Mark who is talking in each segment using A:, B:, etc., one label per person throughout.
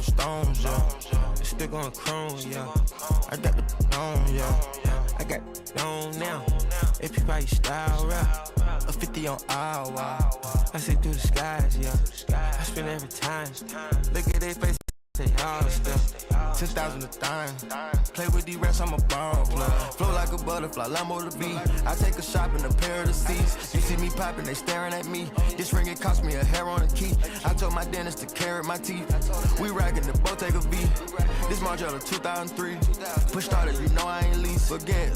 A: having stones, yeah. It's still going chrome, yeah. I got the on, yeah. I got it on now. AP probably style rap. A 50 on hour. I say through the skies, yeah. I spend every time. Look at their face. Say all stuff, 10,000 a time. Play with these rats, I'm a bomb plug. Flow like a butterfly, Lambo the beat. I take a shop in a pair of the seats. You see me popping, they staring at me. This ring, it cost me a hair on a key. I told my dentist to carrot my teeth. We racking the Bottega V. This Margiela 2003. Push started, you know I ain't least. Forget,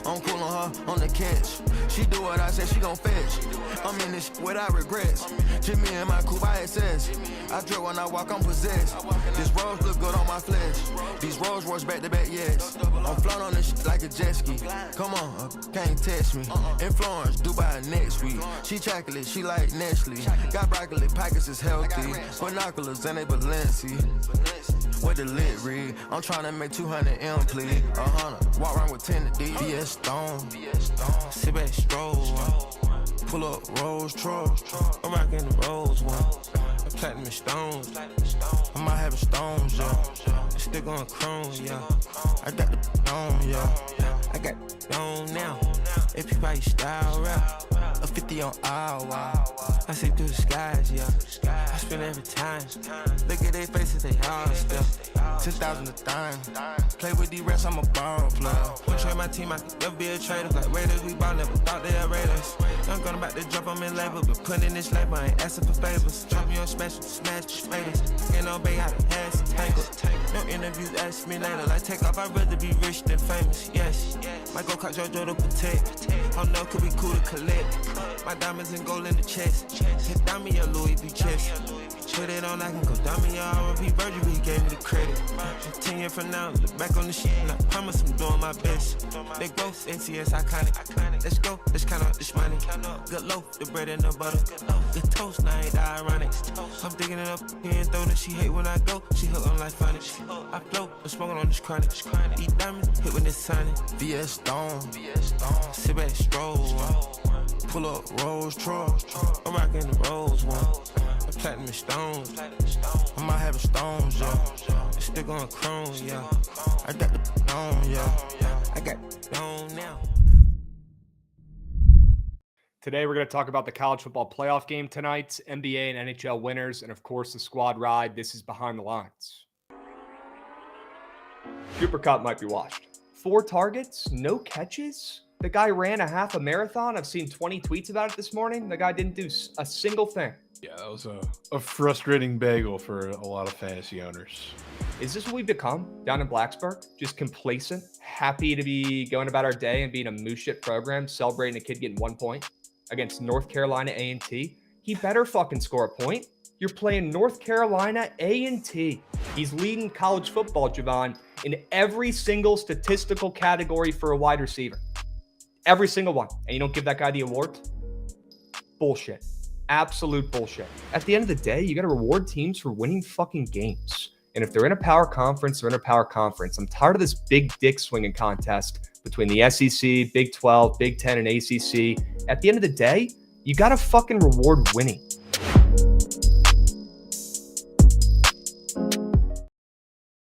A: I'm cool on her, on the catch. She do what I say, she gon' fetch. I'm in this without regrets. Jimmy and my coupe, ISS. I drill when I walk, I'm possessed. This rose look good on my flesh. These Rolls Royce back to back, yes. I'm floating on this shit like a jet ski. Come on, can't test me. In Florence, Dubai next week. She chocolate, she like Nestle. Got broccoli, pockets is healthy. Binoculars and they Balenci. What the lit read? I'm tryna make 200 M, please. 100, walk around with 10 to D. BS Stone, sit back, stroll. Pull up Rolls truck. I'm rocking the Rolls one. Platinum and stones. I might have stones, yeah. It's still going chrome, yeah. I got the on, yeah. I got it on now. AP probably style rap. A 50 on hour. I see through the skies, yeah. I spend every time. Look at their faces, they all stuff. 10,000 a time. Play with these rats, I'm a bomb plug. When trade my team, I could never be a trader. Like Raiders, we ball, never thought they had Raiders. I'm going about to drop them in label, but putting in this label, I ain't asking for favors. Drop me on special, smash the spiders. Ain't no bait, I done had some tangles. No interviews, ask me later. Like take off, I'd rather be rich than famous, yes. Might go catch JoJo to protect. Oh no, could be cool to collect. My diamonds and gold in the chest. Hit down me a Louis V chest. Put it on, I can go down me a R&B Virgil, he gave me the credit. 10 years from now, look back on the shit, and I promise I'm doing my best. Big boss, NCS iconic. Let's go, let's count up this money. Good loaf, the bread and the butter. The toast, now ain't that ironic. I'm digging it up, he ain't throwing it. She hate when I go, she hook on like funny. I float, I'm smoking on this chronic. Eat diamonds, hit when it's signing. VS Stone, sit back, stroll. Pull up Rolls truck. I'm rocking the Rolls one. Platinum and stones. I might have stones, yeah. It's still going chrome, yeah. I got the on, yeah. I got it on now.
B: Today, we're going to talk about the college football playoff game tonight, NBA and NHL winners, and of course, the squad ride. This is Behind the Lines. Cooper Kupp might be washed. 4 targets, no catches. The guy ran a half a marathon. I've seen 20 tweets about it this morning. The guy didn't do a single thing.
C: Yeah, that was a frustrating bagel for a lot of fantasy owners.
B: Is this what we've become down in Blacksburg? Just complacent, happy to be going about our day and being a moose shit program, celebrating a kid getting 1 point against North Carolina A&T? He better fucking score a point. You're playing North Carolina A&T. He's leading college football, Jovan, in every single statistical category for a wide receiver. Every single one. And you don't give that guy the award? Bullshit. Absolute bullshit. At the end of the day, you got to reward teams for winning fucking games. And if they're in a power conference, they're in a power conference. I'm tired of this big dick swinging contest between the SEC, Big 12, Big 10, and ACC. At the end of the day, you got to fucking reward winning.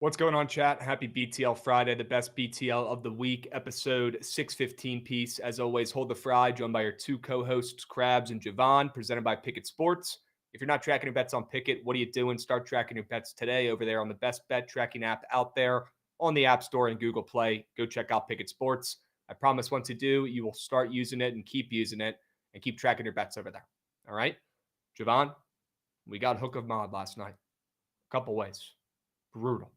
B: What's going on, chat? Happy BTL Friday, the best BTL of the week, episode 615 piece. As always, hold the fry, joined by your 2 co-hosts, Krabs and Jovan, presented by Bookit Sports. If you're not tracking your bets on Bookit, what are you doing? Start tracking your bets today over there on the best bet tracking app out there on the App Store and Google Play. Go check out Bookit Sports. I promise once you do, you will start using it and keep using it and keep tracking your bets over there. All right? Jovan, we got hook of mod last night. A couple ways. Brutal.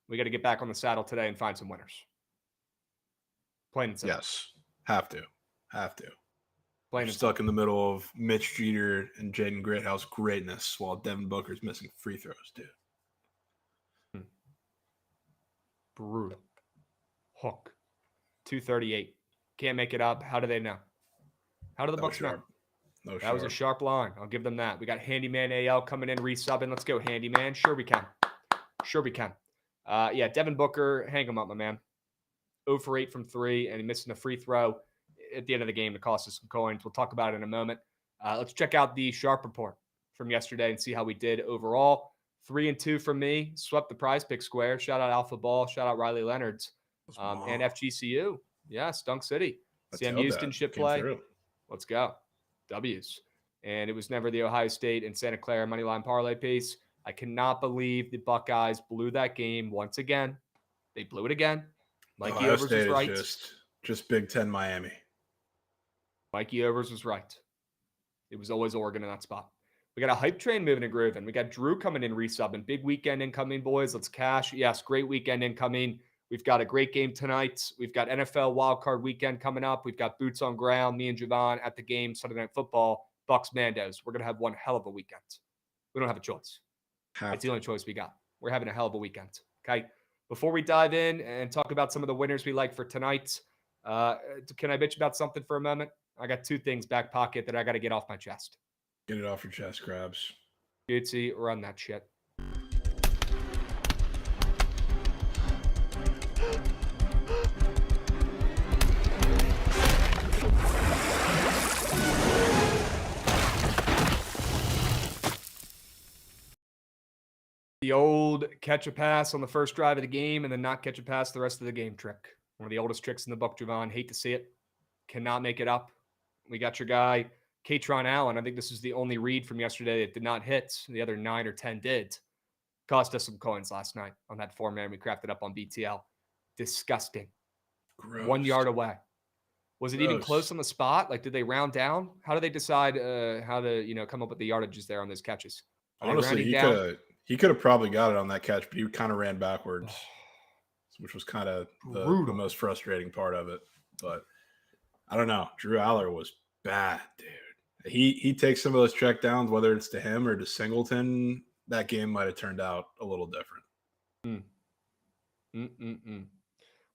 B: We got to get back on the saddle today and find some winners. Plain and simple.
C: Yes, have to.
B: Plain
C: and stuck in the middle of Mitch Jeter and Jaden Greathouse greatness while Devin Booker's missing free throws, dude.
B: Brutal. Hook. 238. Can't make it up. How do they know? How do the Bucks know? That was a sharp line. I'll give them that. We got Handyman AL coming in, resubbing. Let's go, Handyman. Sure we can. Devin Booker, hang him up, my man. 0 for 8 from 3, and he missing a free throw at the end of the game to cost us some coins. We'll talk about it in a moment. Let's check out the Sharp report from yesterday and see how we did overall. 3-2 from me. Swept the Prize Pick Square. Shout out Alpha Ball. Shout out Riley Leonards. And FGCU. Yeah, Stunk City. Sam Houston should play. Let's go. W's. And it was never the Ohio State and Santa Clara moneyline parlay piece. I cannot believe the Buckeyes blew that game once again. They blew it again. Mikey
C: Ohio
B: Overs
C: State
B: was right.
C: Is just Big Ten Miami.
B: Mikey Overs was right. It was always Oregon in that spot. We got a hype train moving and grooving. We got Drew coming in, resubbing. Big weekend incoming, boys. Let's cash. Yes, great weekend incoming. We've got a great game tonight. We've got NFL wildcard weekend coming up. We've got boots on ground. Me and Jovan at the game, Sunday Night Football, Bucks Mandos. We're going to have one hell of a weekend. We don't have a choice. It's the only choice we got. We're having a hell of a weekend. Okay. Before we dive in and talk about some of the winners we like for tonight, can I bitch about something for a moment? I got two things back pocket that I got to get off my chest.
C: Get it off your chest, Krabs.
B: Gucci, run that shit. The old catch a pass on the first drive of the game and then not catch a pass the rest of the game trick. One of the oldest tricks in the book, Jovan. Hate to see it. Cannot make it up. We got your guy, Katron Allen. I think this is the only read from yesterday that did not hit. The other 9 or 10 did. Cost us some coins last night on that 4-man we crafted up on BTL. Disgusting.
C: Gross.
B: 1 yard away. Was it even close on the spot? Like, did they round down? How do they decide how to, come up with the yardages there on those catches?
C: Honestly, he could have probably got it on that catch, but he kind of ran backwards, which was kind of the most frustrating part of it. But I don't know. Drew Aller was bad, dude. He takes some of those check downs, whether it's to him or to Singleton. That game might have turned out a little different.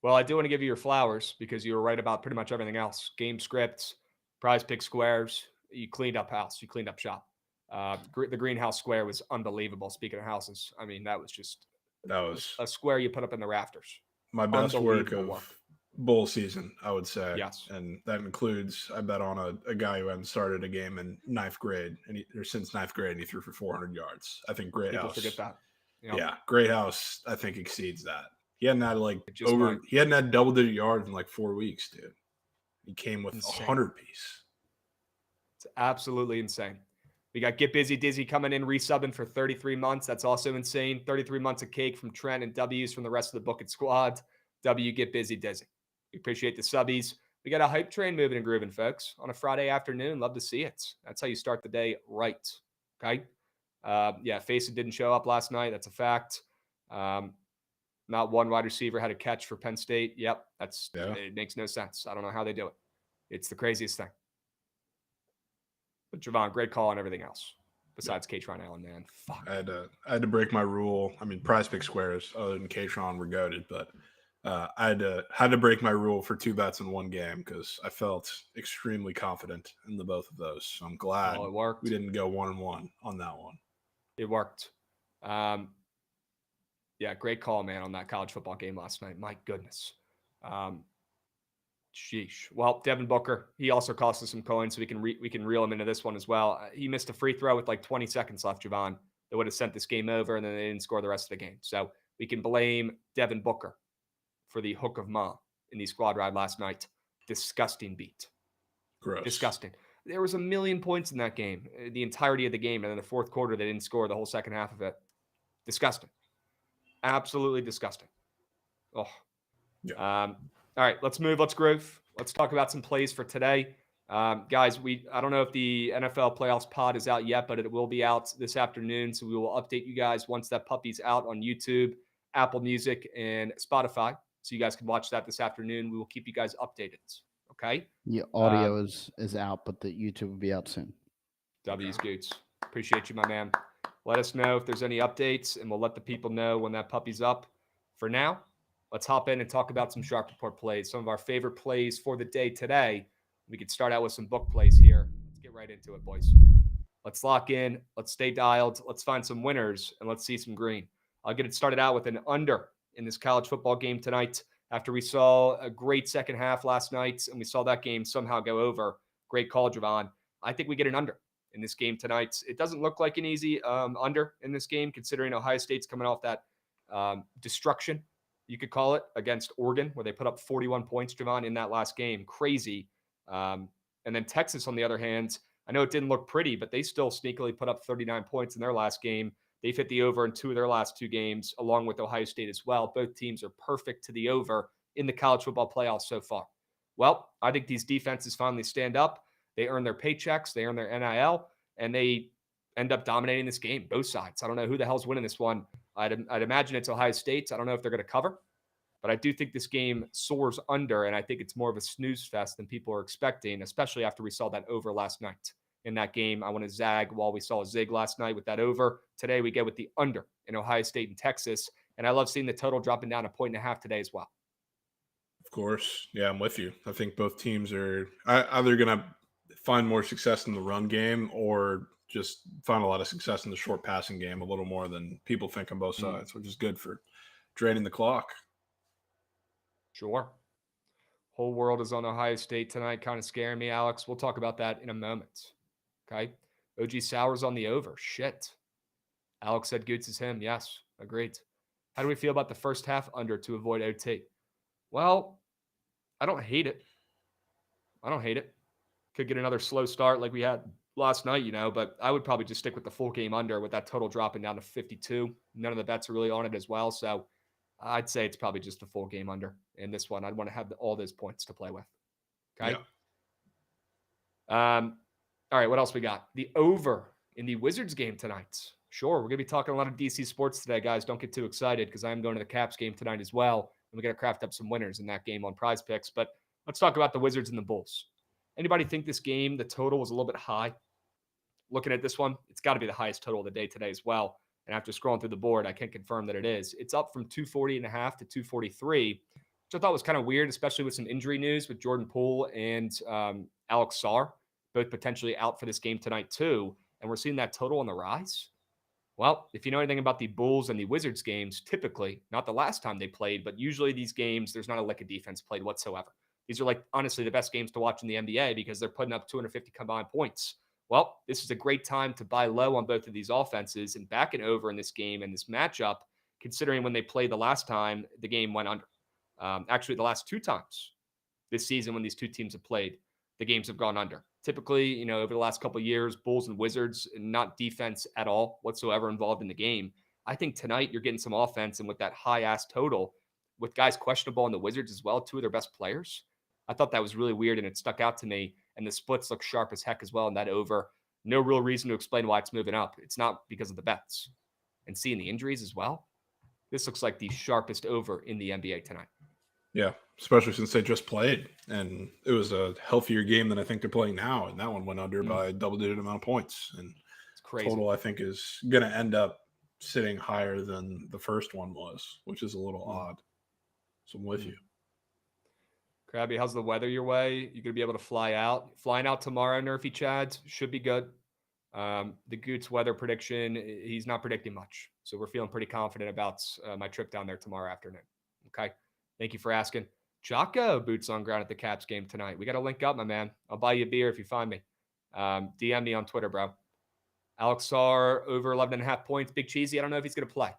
B: Well, I do want to give you your flowers because you were right about pretty much everything else. Game scripts, prize pick squares. You cleaned up house. You cleaned up shop. The greenhouse square was unbelievable. Speaking of houses, I mean, that was a square you put up in the rafters.
C: My best work of bowl season, I would say.
B: Yes.
C: And that includes, I bet on a guy who hadn't started a game in ninth grade since ninth grade, and he threw for 400 yards. I think Great
B: People
C: House.
B: forget that.
C: Yeah. Great House, I think, exceeds that. He hadn't had he hadn't had double-digit yards in like 4 weeks, dude. He came with 100 piece.
B: It's absolutely insane. We got Get Busy Dizzy coming in, resubbing for 33 months. That's also insane. 33 months of cake from Trent and W's from the rest of the Bookit Squad. W, Get Busy Dizzy. We appreciate the subbies. We got a hype train moving and grooving, folks, on a Friday afternoon. Love to see it. That's how you start the day right. Okay? Faceit didn't show up last night. That's a fact. Not one wide receiver had a catch for Penn State. Yep, it makes no sense. I don't know how they do it. It's the craziest thing. But Jovan, great call on everything else besides Katron Allen, man. Fuck.
C: I had to break my rule. I mean, prize pick squares other than Katron were goated, but I had to break my rule for 2 bets in one game because I felt extremely confident in the both of those. So I'm glad
B: it worked.
C: We didn't go 1-1 on that one.
B: It worked. Great call, man, on that college football game last night. My goodness. Sheesh. Well, Devin Booker, he also cost us some coins, so we can reel him into this one as well. He missed a free throw with like 20 seconds left, Jovan. That would have sent this game over, and then they didn't score the rest of the game. So we can blame Devin Booker for the hook of Ma in the squad ride last night. Disgusting beat.
C: Gross.
B: Disgusting. There was 1 million points in that game, the entirety of the game, and in the fourth quarter, they didn't score the whole second half of it. Disgusting. Absolutely disgusting. Oh.
C: Yeah.
B: All right, let's move. Let's groove. Let's talk about some plays for today. Guys, I don't know if the NFL playoffs pod is out yet, but it will be out this afternoon. So we will update you guys once that puppy's out on YouTube, Apple Music, and Spotify. So you guys can watch that this afternoon. We will keep you guys updated. Okay?
D: Yeah, audio is out, but the YouTube will be out soon.
B: W's Goots. Appreciate you, my man. Let us know if there's any updates, and we'll let the people know when that puppy's up. For now, let's hop in and talk about some Shark Report plays, some of our favorite plays for the day today. We could start out with some book plays here. Let's get right into it, boys. Let's lock in. Let's stay dialed. Let's find some winners, and let's see some green. I'll get it started out with an under in this college football game tonight after we saw a great second half last night, and we saw that game somehow go over. Great call, Jovan. I think we get an under in this game tonight. It doesn't look like an easy under in this game, considering Ohio State's coming off that destruction, you could call it, against Oregon, where they put up 41 points, Jovan, in that last game. Crazy. And then Texas, on the other hand, I know it didn't look pretty, but they still sneakily put up 39 points in their last game. They've hit the over in 2 of their last 2 games, along with Ohio State as well. Both teams are perfect to the over in the college football playoffs so far. Well, I think these defenses finally stand up. They earn their paychecks, they earn their NIL, and they end up dominating this game, both sides. I don't know who the hell's winning this one. I'd imagine it's Ohio State. I don't know if they're going to cover, but I do think this game soars under, and I think it's more of a snooze fest than people are expecting, especially after we saw that over last night. In that game, I want to zag while we saw a zig last night with that over. Today, we get with the under in Ohio State and Texas, and I love seeing the total dropping down 1.5 today as well.
C: Of course. Yeah, I'm with you. I think both teams are either going to find more success in the run game or just find a lot of success in the short passing game, a little more than people think on both sides, which is good for draining the clock.
B: Sure. Whole world is on Ohio State tonight, kind of scaring me, Alex. We'll talk about that in a moment. Okay. OG Sauer's on the over. Shit. Alex said Goots is him. Yes, agreed. How do we feel about the first half under to avoid OT? Well, I don't hate it. Could get another slow start like we had last night, but I would probably just stick with the full game under with that total dropping down to 52. None of the bets are really on it as well. So I'd say it's probably just a full game under in this one. I'd want to have all those points to play with. Okay. Yeah. All right. What else we got? The over in the Wizards game tonight. Sure. We're going to be talking a lot of DC sports today, guys. Don't get too excited because I am going to the Caps game tonight as well. And we're going to craft up some winners in that game on Prize Picks. But let's talk about the Wizards and the Bulls. Anybody think this game, the total was a little bit high? Looking at this one, it's got to be the highest total of the day today as well. And after scrolling through the board, I can confirm that it is. It's up from 240.5 to 243, which I thought was kind of weird, especially with some injury news with Jordan Poole and Alex Sarr, both potentially out for this game tonight too. And we're seeing that total on the rise. Well, if you know anything about the Bulls and the Wizards games, typically, not the last time they played, but usually these games, there's not a lick of defense played whatsoever. These are honestly, the best games to watch in the NBA because they're putting up 250 combined points. Well, this is a great time to buy low on both of these offenses and back it over in this game and this matchup, considering when they played the last time, the game went under. Actually, the last 2 times this season when these 2 teams have played, the games have gone under. Typically, over the last couple of years, Bulls and Wizards, not defense at all whatsoever involved in the game. I think tonight you're getting some offense, and with that high-ass total, with guys questionable in the Wizards as well, 2 of their best players, I thought that was really weird, and it stuck out to me. And the splits look sharp as heck as well in that over. No real reason to explain why it's moving up. It's not because of the bets. And seeing the injuries as well, this looks like the sharpest over in the NBA tonight.
C: Yeah, especially since they just played. And it was a healthier game than I think they're playing now. And that one went under by a double-digit amount of points. And
B: it's crazy.
C: Total, I think, is going to end up sitting higher than the first one was, which is a little odd. So I'm with you.
B: Krabby, how's the weather your way? You going to be able to fly out? Flying out tomorrow, Nerfy Chads, should be good. The Goots weather prediction, he's not predicting much. So we're feeling pretty confident about my trip down there tomorrow afternoon. Okay. Thank you for asking. Jocko, boots on ground at the Caps game tonight. We got to link up, my man. I'll buy you a beer if you find me. DM me on Twitter, bro. Alex Sarr, over 11.5 points. Big Cheesy, I don't know if he's going to play.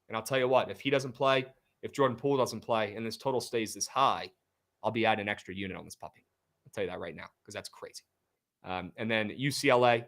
B: And I'll tell you what, if he doesn't play, if Jordan Poole doesn't play, and this total stays this high, I'll be adding an extra unit on this puppy. I'll tell you that right now, because that's crazy. And then UCLA,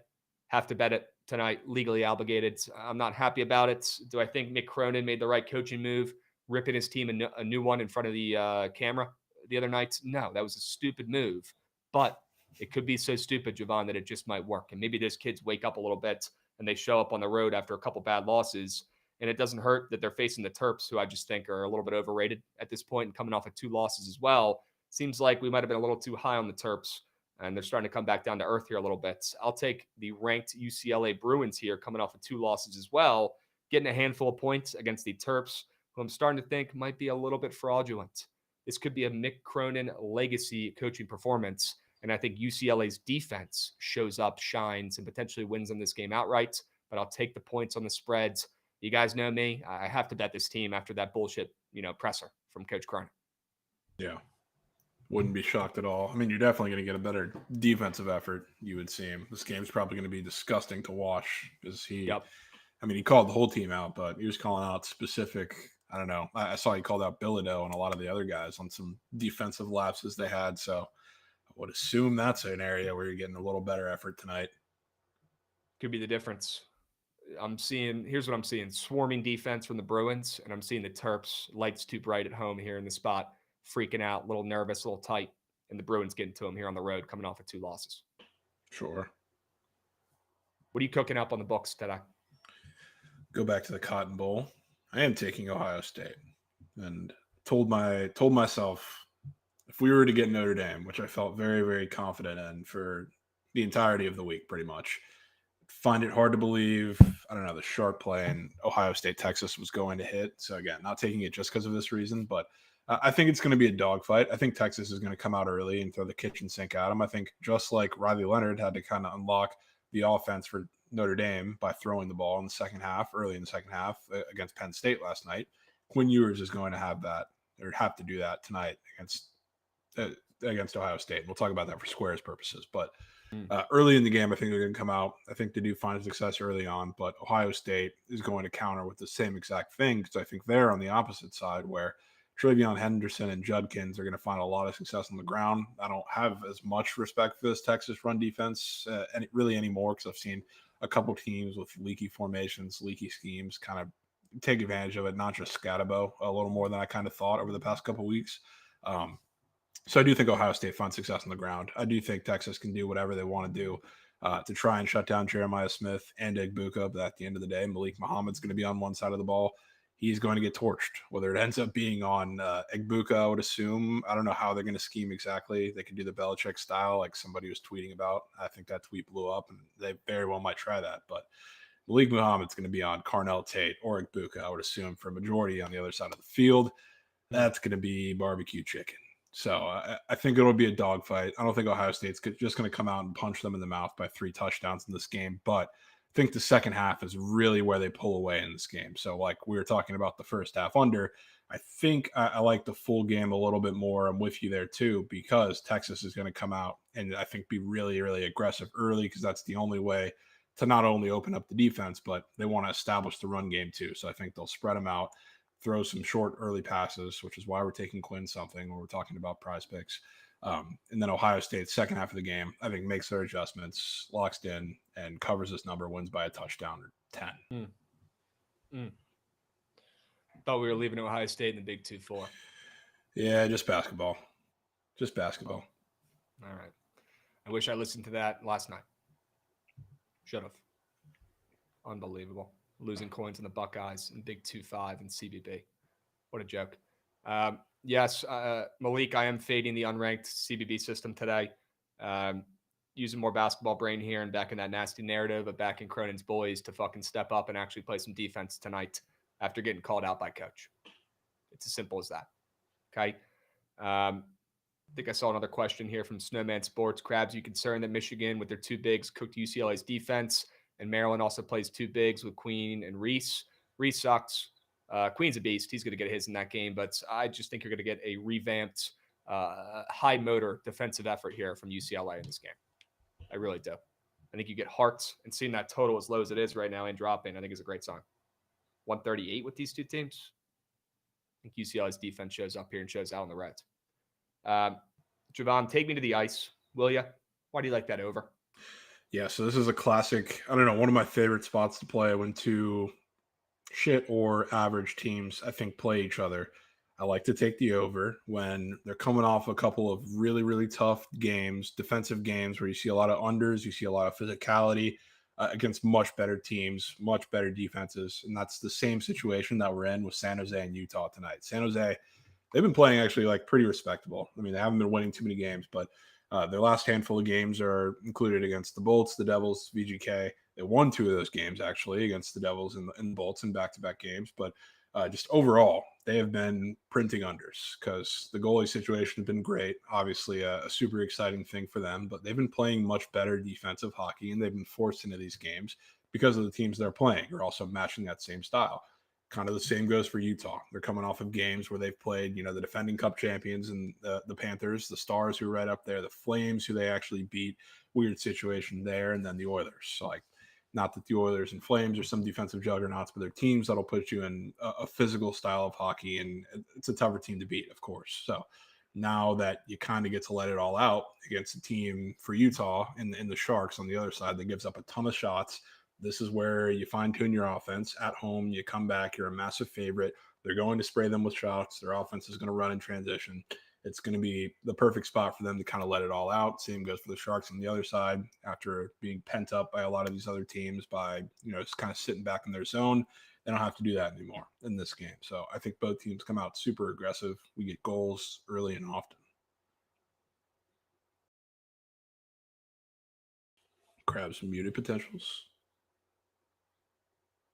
B: have to bet it tonight, legally obligated. I'm not happy about it. Do I think Mick Cronin made the right coaching move, ripping his team a new one in front of the camera the other night? No, that was a stupid move. But it could be so stupid, Jovan, that it just might work. And maybe those kids wake up a little bit and they show up on the road after a couple bad losses. And it doesn't hurt that they're facing the Terps, who I just think are a little bit overrated at this point and coming off of 2 losses as well. Seems like we might have been a little too high on the Terps, and they're starting to come back down to earth here a little bit. I'll take the ranked UCLA Bruins here, coming off of 2 losses as well, getting a handful of points against the Terps, who I'm starting to think might be a little bit fraudulent. This could be a Mick Cronin legacy coaching performance, and I think UCLA's defense shows up, shines, and potentially wins in this game outright, but I'll take the points on the spreads. You guys know me. I have to bet this team after that bullshit, presser from Coach Cronin.
C: Yeah. Wouldn't be shocked at all. I mean, you're definitely going to get a better defensive effort, you would seem. This game's probably going to be disgusting to watch because he called the whole team out, but he was calling out specific. I don't know. I saw he called out Bilodeau and a lot of the other guys on some defensive lapses they had. So I would assume that's an area where you're getting a little better effort tonight.
B: Could be the difference. Here's what I'm seeing: swarming defense from the Bruins, and I'm seeing the Terps lights too bright at home here in the spot, freaking out, a little nervous, a little tight, and the Bruins getting to them here on the road, coming off of 2 losses.
C: Sure.
B: What are you cooking up on the books today?
C: Go back to the Cotton Bowl. I am taking Ohio State, and told myself if we were to get Notre Dame, which I felt very, very confident in for the entirety of the week, pretty much. Find it hard to believe, I don't know, the sharp play in Ohio State, Texas was going to hit. So again, not taking it just because of this reason, but I think it's going to be a dogfight. I think Texas is going to come out early and throw the kitchen sink at them. I think just like Riley Leonard had to kind of unlock the offense for Notre Dame by throwing the ball in the second half, early in the second half against Penn State last night, Quinn Ewers is going to have that or have to do that tonight against Ohio State. We'll talk about that for Squares purposes, but early in the game, I think they're going to come out. I think they do find success early on, but Ohio State is going to counter with the same exact thing because I think they're on the opposite side where Travion Henderson and Judkins are going to find a lot of success on the ground. I don't have as much respect for this Texas run defense really anymore because I've seen a couple teams with leaky formations, leaky schemes kind of take advantage of it, not just Scatabo, a little more than I kind of thought over the past couple weeks. So I do think Ohio State finds success on the ground. I do think Texas can do whatever they want to do to try and shut down Jeremiah Smith and Egbuka. But at the end of the day, Malik Muhammad's going to be on one side of the ball. He's going to get torched. Whether it ends up being on Egbuka, I would assume. I don't know how they're going to scheme exactly. They could do the Belichick style like somebody was tweeting about. I think that tweet blew up, and they very well might try that. But Malik Muhammad's going to be on Carnell Tate or Egbuka, I would assume, for a majority on the other side of the field. That's going to be barbecue chicken. So I think it'll be a dogfight. I don't think Ohio State's just going to come out and punch them in the mouth by 3 touchdowns in this game. But I think the second half is really where they pull away in this game. So like we were talking about the first half under, I think I like the full game a little bit more. I'm with you there too, because Texas is going to come out and I think be really, really aggressive early because that's the only way to not only open up the defense, but they want to establish the run game too. So I think they'll spread them out, throw some short early passes, which is why we're taking Quinn something when we're talking about prize picks. And then Ohio State, second half of the game, I think makes their adjustments, locks in, and covers this number, wins by a touchdown or 10.
B: Thought we were leaving Ohio State in the Big 2-4.
C: Yeah, just basketball. Just basketball.
B: All right. I wish I listened to that last night. Should have. Unbelievable. Losing coins in the Buckeyes in Big 2-5 and CBB. What a joke. Yes, Malik, I am fading the unranked CBB system today. Using more basketball brain here and back in that nasty narrative of back in Cronin's boys to fucking step up and actually play some defense tonight after getting called out by coach. It's as simple as that. Okay. I think I saw another question here from Snowman Sports. Krabs, you concerned that Michigan with their 2 bigs cooked UCLA's defense, and Maryland also plays 2 bigs with Queen and Reese. Reese sucks. Queen's a beast. He's going to get his in that game, but I just think you're going to get a revamped, high motor defensive effort here from UCLA in this game. I really do. I think you get heart, and seeing that total as low as it is right now and dropping, I think is a great sign. 138 with these 2 teams. I think UCLA's defense shows up here and shows out on the Reds. Jovan, take me to the ice, will you? Why do you like that over?
C: Yeah, so this is a classic, I don't know, one of my favorite spots to play when 2 shit or average teams, I think, play each other. I like to take the over when they're coming off a couple of really, really tough games, defensive games where you see a lot of unders, you see a lot of physicality against much better teams, much better defenses. And that's the same situation that we're in with San Jose and Utah tonight. San Jose, they've been playing actually like pretty respectable. I mean, they haven't been winning too many games, but their last handful of games are included against the Bolts, the Devils, VGK. They won 2 of those games actually against the Devils and the Bolts in back-to-back games. But just overall, they have been printing unders because the goalie situation has been great. Obviously, a super exciting thing for them, but they've been playing much better defensive hockey, and they've been forced into these games because of the teams they're playing are also matching that same style. Kind of the same goes for Utah. They're coming off of games where they've played, the defending Cup champions and the Panthers, the Stars who are right up there, the Flames who they actually beat. Weird situation there, and then the Oilers. So, not that the Oilers and Flames are some defensive juggernauts, but they're teams that'll put you in a physical style of hockey, and it's a tougher team to beat, of course. So now that you kind of get to let it all out against a team for Utah in the Sharks on the other side that gives up a ton of shots, this is where you fine-tune your offense. At home, you come back, you're a massive favorite. They're going to spray them with shots. Their offense is going to run in transition. It's going to be the perfect spot for them to kind of let it all out. Same goes for the Sharks on the other side after being pent up by a lot of these other teams by, just kind of sitting back in their zone. They don't have to do that anymore in this game. So I think both teams come out super aggressive. We get goals early and often. Krabs muted potentials.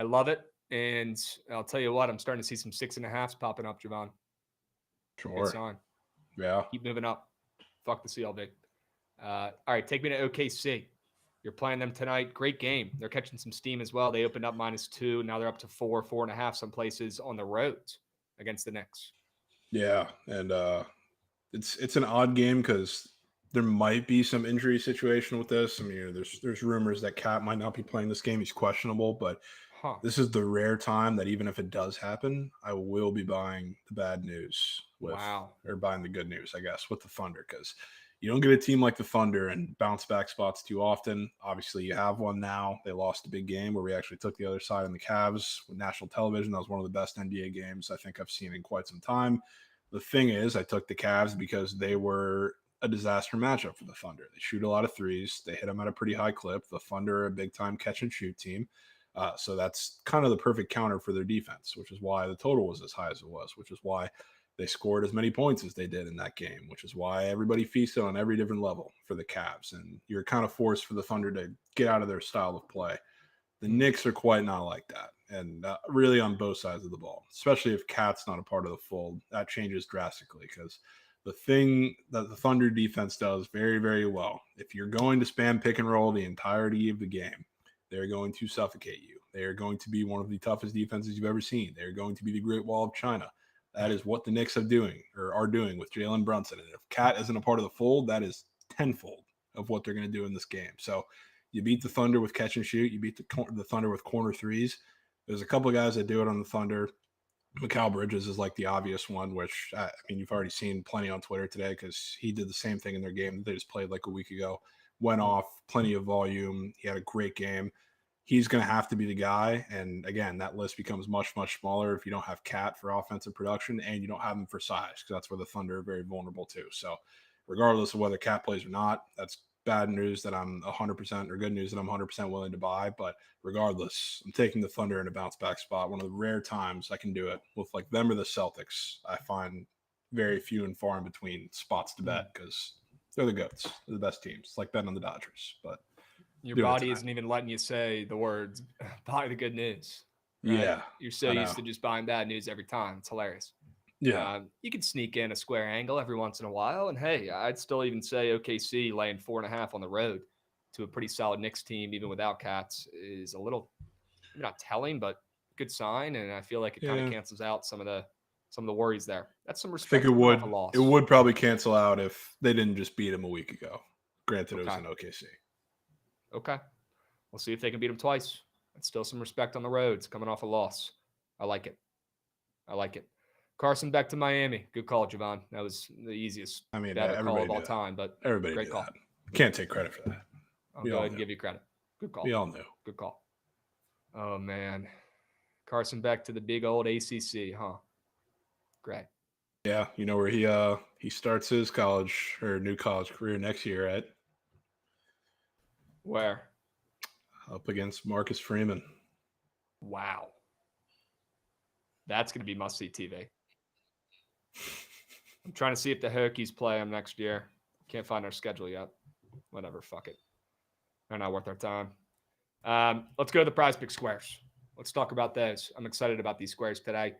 B: I love it. And I'll tell you what, I'm starting to see some 6.5s popping up, Jovan.
C: Sure.
B: Good sign.
C: Yeah.
B: Keep moving up. Fuck the CLB. All right, take me to OKC. You're playing them tonight. Great game. They're catching some steam as well. They opened up -2. Now they're up to 4, 4.5 some places on the road against the Knicks.
C: Yeah. And it's an odd game because there might be some injury situation with this. I mean, there's rumors that Cat might not be playing this game. He's questionable, but this is the rare time that even if it does happen, I will be buying the bad news or buying the good news, I guess, with the Thunder, because you don't get a team like the Thunder and bounce back spots too often. Obviously, you have one now. They lost a big game where we actually took the other side in the Cavs with national television. That was one of the best NBA games I think I've seen in quite some time. The thing is, I took the Cavs because they were a disaster matchup for the Thunder. They shoot a lot of threes. They hit them at a pretty high clip. The Thunder are a big-time catch-and-shoot team. So that's kind of the perfect counter for their defense, which is why the total was as high as it was, which is why they scored as many points as they did in that game, which is why everybody feasted on every different level for the Cavs. And you're kind of forced for the Thunder to get out of their style of play. The Knicks are quite not like that. And really on both sides of the ball, especially if Cat's not a part of the fold, that changes drastically because the thing that the Thunder defense does very, very well, if you're going to spam pick and roll the entirety of the game, they're going to suffocate you. They are going to be one of the toughest defenses you've ever seen. They're going to be the Great Wall of China. That is what the Knicks are doing with Jalen Brunson. And if Cat isn't a part of the fold, that is tenfold of what they're going to do in this game. So you beat the Thunder with catch and shoot. You beat the Thunder with corner threes. There's a couple of guys that do it on the Thunder. Mikal Bridges is like the obvious one, which, I mean, you've already seen plenty on Twitter today because he did the same thing in their game that they just played like a week ago. Went off, plenty of volume. He had a great game. He's going to have to be the guy. And again, that list becomes much, much smaller if you don't have Cat for offensive production and you don't have him for size, because that's where the Thunder are very vulnerable too. So regardless of whether Cat plays or not, that's bad news that I'm 100% or good news that I'm 100% willing to buy. But regardless, I'm taking the Thunder in a bounce back spot. One of the rare times I can do it with like them or the Celtics. I find very few and far in between spots to bet because they're the GOATs. They're the best teams. It's like betting on the Dodgers. But
B: your body isn't even letting you say the words, buy the good news.
C: Right? Yeah.
B: You're so used to just buying bad news every time. It's hilarious.
C: Yeah.
B: You can sneak in a square angle every once in a while. And hey, I'd still even say OKC laying 4.5 on the road to a pretty solid Knicks team, even without Cats, is a little, maybe not telling, but good sign. And I feel like it kind of cancels out some of the worries there. That's some respect.
C: I think it would probably cancel out if they didn't just beat him a week ago. Granted, it was in OKC.
B: Okay. We'll see if they can beat him twice. That's still some respect on the roads coming off a loss. I like it. Carson back to Miami. Good call, Jovan. That was the easiest call of all time, but
C: everybody
B: great call.
C: That. Can't take credit for that.
B: I'll go ahead and give you credit. Good call.
C: We all knew.
B: Good call. Oh, man. Carson back to the big old ACC, huh? Great.
C: Yeah, you know where he starts his new college career next year at?
B: Where?
C: Up against Marcus Freeman.
B: Wow. That's going to be must-see TV. I'm trying to see if the Hokies play them next year. Can't find their schedule yet. Whatever, fuck it. They're not worth our time. Let's go to the Prize Pick squares. Let's talk about those. I'm excited about these squares today.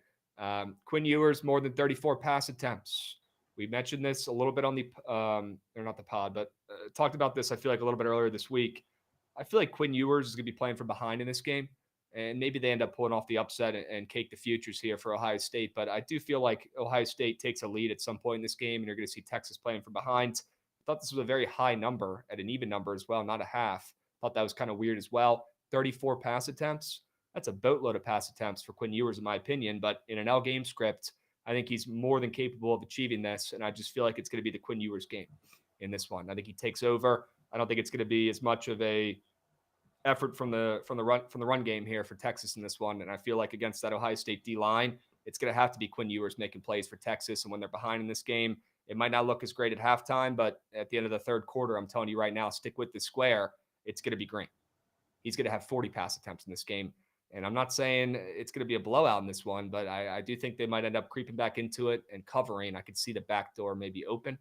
B: Quinn Ewers, more than 34 pass attempts. We mentioned this a little bit on the, or not the pod, but talked about this, I feel like, a little bit earlier this week. I feel like Quinn Ewers is going to be playing from behind in this game. and maybe they end up pulling off the upset and cake the futures here for Ohio State. But I do feel like Ohio State takes a lead at some point in this game, and you're going to see Texas playing from behind. I thought this was a very high number at an even number as well, not a half. Thought that was kind of weird as well. 34 pass attempts. That's a boatload of pass attempts for Quinn Ewers, in my opinion. But in an L game script, I think he's more than capable of achieving this. And I just feel like it's going to be the Quinn Ewers game in this one. I think he takes over. I don't think it's going to be as much of a effort from the run game here for Texas in this one. And I feel like against that Ohio State D line, it's going to have to be Quinn Ewers making plays for Texas. And when they're behind in this game, it might not look as great at halftime, but at the end of the third quarter, I'm telling you right now, stick with the square. It's going to be green. He's going to have 40 pass attempts in this game. And I'm not saying it's going to be a blowout in this one, but I do think they might end up creeping back into it and covering. I could see the back door maybe open.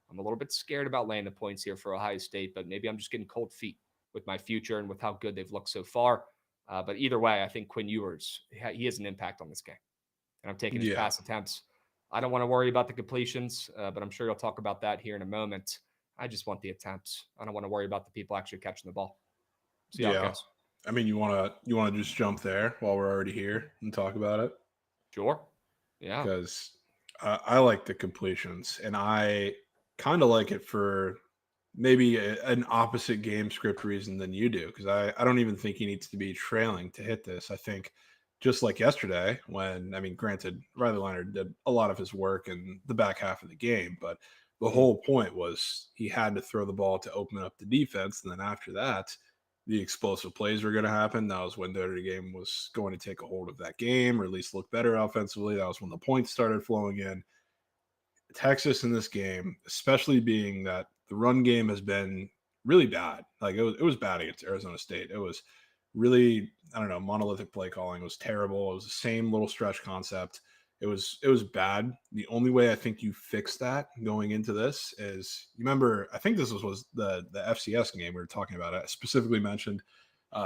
B: I'm a little bit scared about laying the points here for Ohio State, but maybe I'm just getting cold feet with my future and with how good they've looked so far. But either way, I think Quinn Ewers, he has an impact on this game. And I'm taking his pass attempts. I don't want to worry about the completions, but I'm sure you'll talk about that here in a moment. I just want the attempts. I don't want to worry about the people actually catching the ball. See how it goes.
C: I mean, you want to just jump there while we're already here and talk about it?
B: Sure. Yeah.
C: Because I like the completions, and I kind of like it for maybe an opposite game script reason than you do, because I don't even think he needs to be trailing to hit this. I think just like yesterday when, I mean, granted, Riley Leonard did a lot of his work in the back half of the game, but the whole point was he had to throw the ball to open up the defense, and then after that, the explosive plays were going to happen. That was when Notre Dame was going to take a hold of that game, or at least look better offensively. That was when the points started flowing in. Texas in this game, especially being that the run game has been really bad. Like it was bad against Arizona State. It was really, I don't know, monolithic play calling. It was terrible. It was the same little stretch concept. It was bad. The only way I think you fix that going into this is, you remember, I think this was the FCS game we were talking about. I specifically mentioned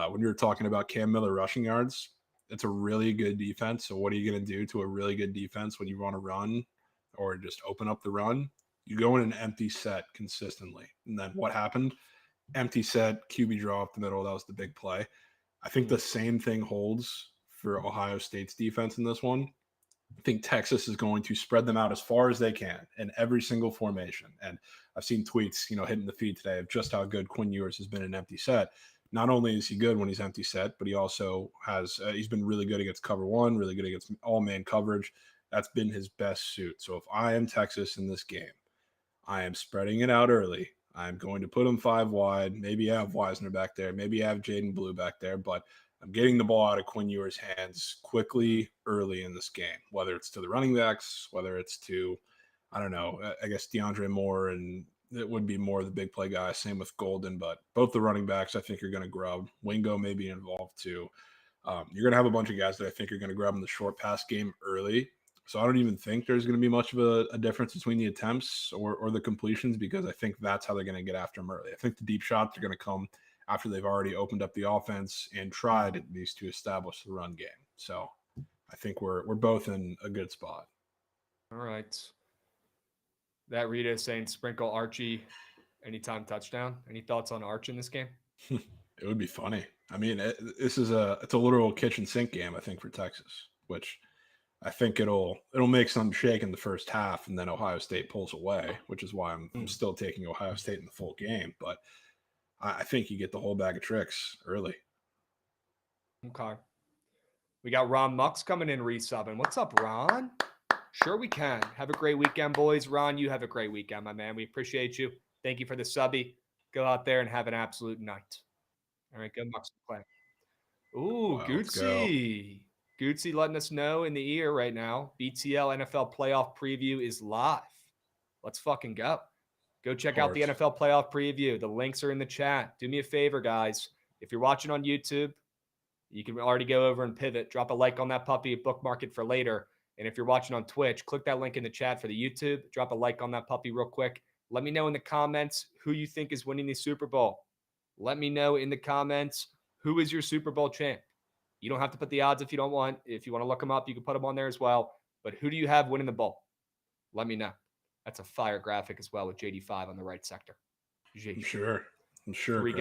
C: when you were talking about Cam Miller rushing yards. It's a really good defense. So what are you going to do to a really good defense when you want to run or just open up the run? You go in an empty set consistently. And then what happened? Empty set, QB draw up the middle. That was the big play. I think the same thing holds for Ohio State's defense in this one. I think Texas is going to spread them out as far as they can in every single formation. And I've seen tweets, hitting the feed today of just how good Quinn Ewers has been in empty set. Not only is he good when he's empty set, but he also has, he's been really good against cover one, really good against all man coverage. That's been his best suit. So if I am Texas in this game, I am spreading it out early. I'm going to put him 5 wide. Maybe I have Wisner back there. Maybe I have Jaden Blue back there, but I'm getting the ball out of Quinn Ewers' hands quickly early in this game, whether it's to the running backs, whether it's to, I don't know, I guess DeAndre Moore, and it would be more the big play guy. Same with Golden, but both the running backs I think are going to grub. Wingo may be involved too. You're going to have a bunch of guys that I think are going to grab in the short pass game early. So I don't even think there's going to be much of a difference between the attempts or the completions, because I think that's how they're going to get after them early. I think the deep shots are going to come after they've already opened up the offense and tried at least to establish the run game. So I think we're both in a good spot.
B: All right. That Rita is saying sprinkle Archie anytime touchdown. Any thoughts on Arch in this game?
C: It would be funny. I mean, it's a literal kitchen sink game, I think, for Texas, which I think it'll make some shake in the first half, and then Ohio State pulls away, which is why I'm still taking Ohio State in the full game. But I think you get the whole bag of tricks early.
B: Okay. We got Ron Mux coming in resubbing. What's up, Ron? Sure we can. Have a great weekend, boys. Ron, you have a great weekend, my man. We appreciate you. Thank you for the subby. Go out there and have an absolute night. All right, go Mux play. Ooh,
C: Wow,
B: Gootsy. Gootsy letting us know in the ear right now. BTL NFL playoff preview is live. Let's fucking go. Go check out the NFL playoff preview. The links are in the chat. Do me a favor, guys. If you're watching on YouTube, you can already go over and pivot. Drop a like on that puppy, bookmark it for later. And if you're watching on Twitch, click that link in the chat for the YouTube. Drop a like on that puppy real quick. Let me know in the comments who you think is winning the Super Bowl. Let me know in the comments who is your Super Bowl champ. You don't have to put the odds if you don't want. If you want to look them up, you can put them on there as well. But who do you have winning the bowl? Let me know. That's a fire graphic as well with JD5 on the right sector.
C: I'm sure.
B: 3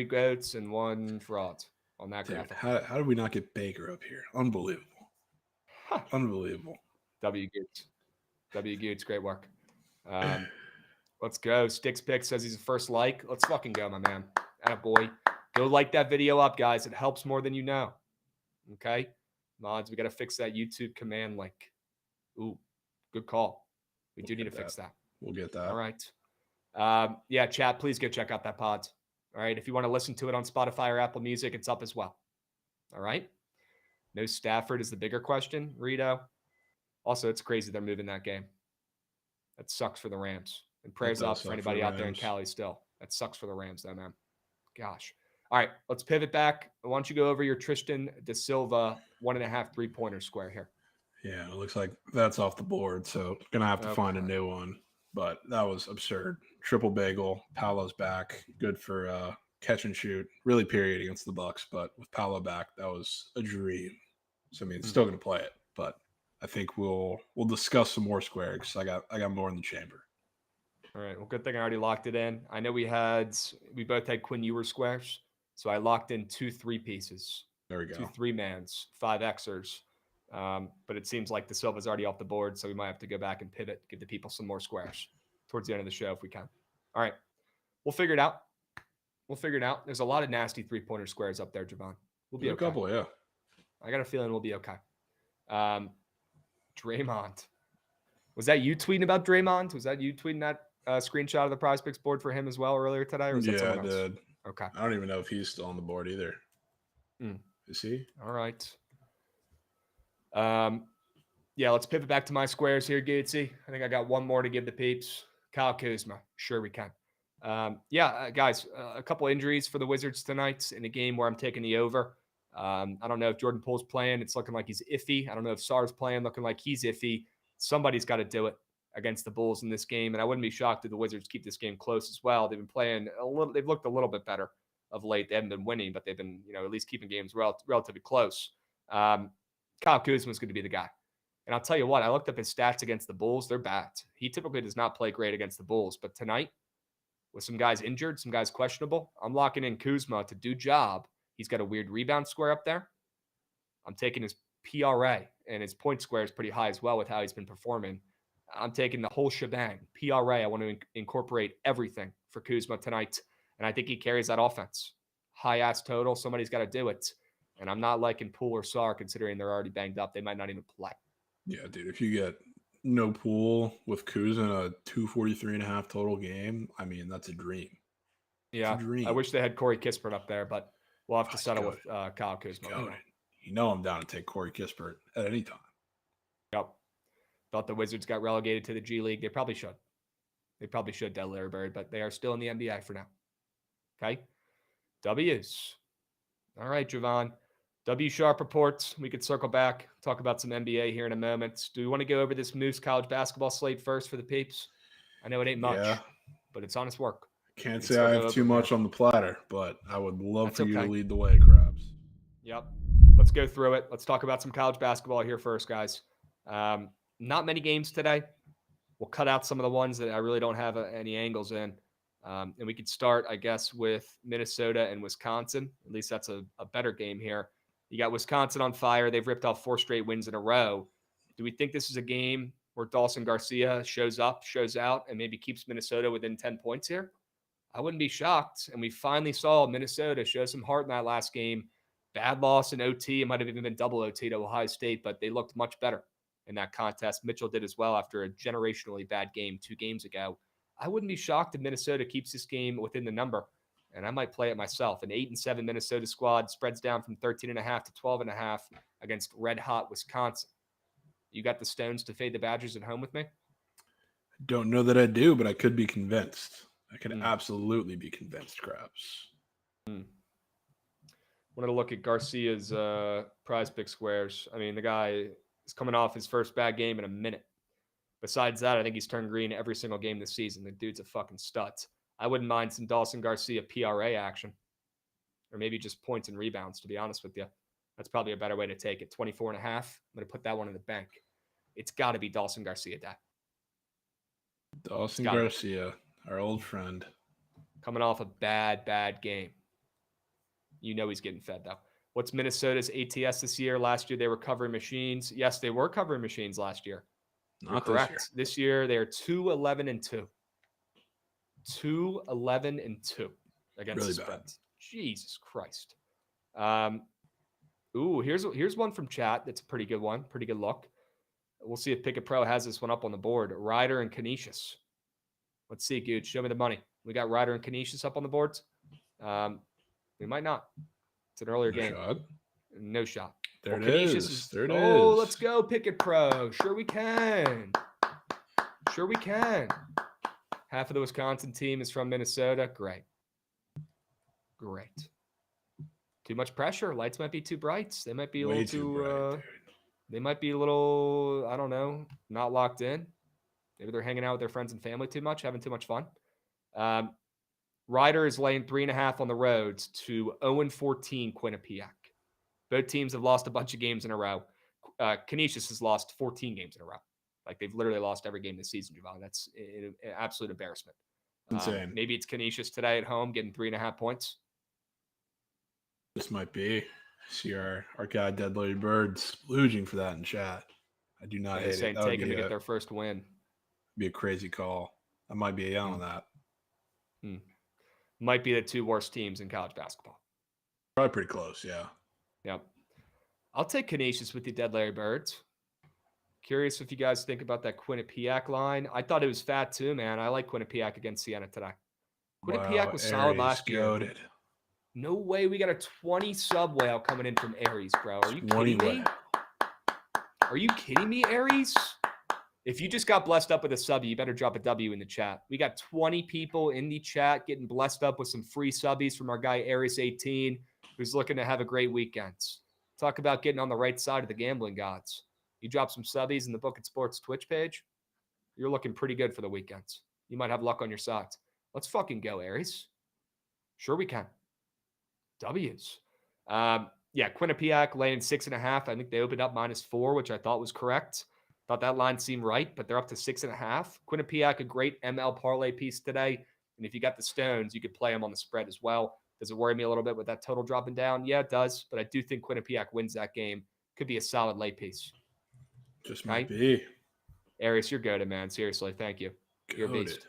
B: goats and 1 fraud. on that
C: Dude,
B: graphic.
C: how did we not get Baker up here? Unbelievable. Unbelievable.
B: W. Goots, great work. Let's go. Sticks Pick says he's a first like. Let's fucking go, my man. Attaboy. Go like that video up, guys. It helps more than you know. Okay? Mods, we got to fix that YouTube command link. Ooh, good call. We do need to fix that.
C: We'll get that.
B: All right. Yeah, chat, please go check out that pod. All right. If you want to listen to it on Spotify or Apple Music, it's up as well. All right. No Stafford is the bigger question, Rito. Also, it's crazy they're moving that game. That sucks for the Rams. And prayers up for anybody out there in Cali still. That sucks for the Rams, though, man. Gosh. All right, let's pivot back. Why don't you go over your Tristan Da Silva 1.5 3-pointer square here?
C: Yeah, it looks like that's off the board, so gonna have to find a new one. But that was absurd. Triple bagel. Paolo's back. Good for catch and shoot. Really period against the Bucks, but with Paolo back, that was a dream. So I mean, still gonna play it, but I think we'll discuss some more squares because I got more in the chamber.
B: All right. Well, good thing I already locked it in. I know we both had Quinn Ewer squares, so I locked in 2 3-pieces.
C: There we go.
B: 2 3-mans, 5 Xers. But it seems like the Silva's already off the board, so we might have to go back and pivot, give the people some more squares towards the end of the show if we can. All right. We'll figure it out. There's a lot of nasty 3-pointer squares up there, Jovan. We'll be okay.
C: A couple, yeah.
B: I got a feeling we'll be okay. Draymond. Was that you tweeting about Draymond? Was that you tweeting that screenshot of the prize picks board for him as well earlier today? Or was that someone else?
C: I did.
B: Okay.
C: I don't even know if he's still on the board either. Is he?
B: All right. Yeah, let's pivot back to my squares here, Gatesy. I think I got one more to give the peeps. Kyle Kuzma. Sure we can. Guys, a couple injuries for the Wizards tonight in a game where I'm taking the over. I don't know if Jordan Poole's playing. It's looking like he's iffy. I don't know if Sarr's playing, looking like he's iffy. Somebody's got to do it against the Bulls in this game, and I wouldn't be shocked if the Wizards keep this game close as well. They've been playing they've looked a little bit better of late. They haven't been winning, but they've been, at least keeping games relatively close. Kyle Kuzma is going to be the guy. And I'll tell you what, I looked up his stats against the Bulls. They're bad. He typically does not play great against the Bulls, but tonight, with some guys injured, some guys questionable, I'm locking in Kuzma to do job. He's got a weird rebound square up there. I'm taking his PRA, and his point square is pretty high as well with how he's been performing. I'm taking the whole shebang. PRA, I want to incorporate everything for Kuzma tonight, and I think he carries that offense. High-ass total. Somebody's got to do it. And I'm not liking Poole or Sarr considering they're already banged up. They might not even play.
C: Yeah, dude. If you get no Poole with Kuzma, a 243.5 total game, I mean, that's a dream.
B: Yeah, I wish they had Corey Kispert up there, but we'll have to settle with Kyle Kuzma.
C: I'm down to take Corey Kispert at any time.
B: Yep. Thought the Wizards got relegated to the G League. They probably should. Dead Larry Bird, but they are still in the NBA for now. Okay? W's. All right, Jovan. W Sharp reports. We could circle back, talk about some NBA here in a moment. Do we want to go over this Moose college basketball slate first for the peeps? I know it ain't much, but it's honest work.
C: Can't say I have too much on the platter, but I would love for you to lead the way, Krabs.
B: Yep. Let's go through it. Let's talk about some college basketball here first, guys. Not many games today. We'll cut out some of the ones that I really don't have any angles in. And we could start, I guess, with Minnesota and Wisconsin. At least that's a better game here. You got Wisconsin on fire. They've ripped off 4 straight wins in a row. Do we think this is a game where Dawson Garcia shows out, and maybe keeps Minnesota within 10 points here? I wouldn't be shocked. And we finally saw Minnesota show some heart in that last game. Bad loss in OT. It might have even been double OT to Ohio State, but they looked much better in that contest. Mitchell did as well after a generationally bad game 2 games ago. I wouldn't be shocked if Minnesota keeps this game within the number, and I might play it myself. An 8-7 Minnesota squad spreads down from 13.5 to 12.5 against red-hot Wisconsin. You got the stones to fade the Badgers at home with me?
C: I don't know that I do, but I could be convinced. I could absolutely be convinced, Krabs.
B: Wanted to look at Garcia's prize pick squares. I mean, the guy is coming off his first bad game in a minute. Besides that, I think he's turned green every single game this season. The dude's a fucking stud. I wouldn't mind some Dawson Garcia PRA action. Or maybe just points and rebounds, to be honest with you. That's probably a better way to take it. 24.5. I'm going to put that one in the bank. It's got to be Dawson Garcia, Dad.
C: Dawson Garcia, our old friend.
B: Coming off a bad game. You know he's getting fed, though. What's Minnesota's ATS this year? Last year, they were covering machines. Yes, they were covering machines last year. You're
C: Not
B: correct. This year, they're 2-11-2. 2-11-2 against
C: Really
B: the
C: bad.
B: spreads. Jesus Christ. Here's one from chat. That's a pretty good one. Pretty good look. We'll see if Pickett Pro has this one up on the board. Ryder and Canisius. Let's see, Gooch. Show me the money. We got Ryder and Canisius up on the boards. We might not. It's an earlier game.
C: Shot.
B: No shot.
C: There
B: Well,
C: it
B: Canisius
C: is. There it is.
B: Oh, let's go, Pickett Pro. Sure we can. Sure we can. Half of the Wisconsin team is from Minnesota. Great. Too much pressure. Lights might be too bright. They might be a
C: Way
B: little too
C: bright, dude.
B: they might be a little, I don't know, not locked in. Maybe they're hanging out with their friends and family too much, having too much fun. Ryder is laying 3.5 on the roads to 0-14 Quinnipiac. Both teams have lost a bunch of games in a row. Canisius has lost 14 games in a row. Like, they've literally lost every game this season, Jovan. That's an absolute embarrassment.
C: Insane.
B: Maybe it's Canisius today at home getting 3.5 points.
C: This might be. See our guy Dead Lady Bird splooging for that in chat. I do not hate it.
B: Saying
C: That would
B: take them
C: be
B: to get their first win.
C: be a crazy call. I might be on that.
B: Might be the two worst teams in college basketball.
C: Probably pretty close, yeah.
B: Yep. I'll take Canisius with the Dead Larry Birds. Curious if you guys think about that Quinnipiac line. I thought it was fat too, man. I like Quinnipiac against Siena today. Quinnipiac was solid last year.
C: Goated.
B: No way we got a 20 sub whale coming in from Aries, bro. Are you kidding me? Are you kidding me, Aries? If you just got blessed up with a sub, you better drop a W in the chat. We got 20 people in the chat getting blessed up with some free subbies from our guy Aries18, who's looking to have a great weekend. Talk about getting on the right side of the gambling gods. You drop some subbies in the Bookit Sports Twitch page, you're looking pretty good for the weekends. You might have luck on your sides. Let's fucking go, Aries. Sure we can. W's. Quinnipiac laying 6.5. I think they opened up -4, which I thought was correct. Thought that line seemed right, but they're up to 6.5. Quinnipiac, a great ML parlay piece today. And if you got the stones, you could play them on the spread as well. Does it worry me a little bit with that total dropping down? Yeah, it does. But I do think Quinnipiac wins that game. Could be a solid lay piece.
C: Just might be.
B: Arius, you're good, man. Seriously, thank you. You're a beast.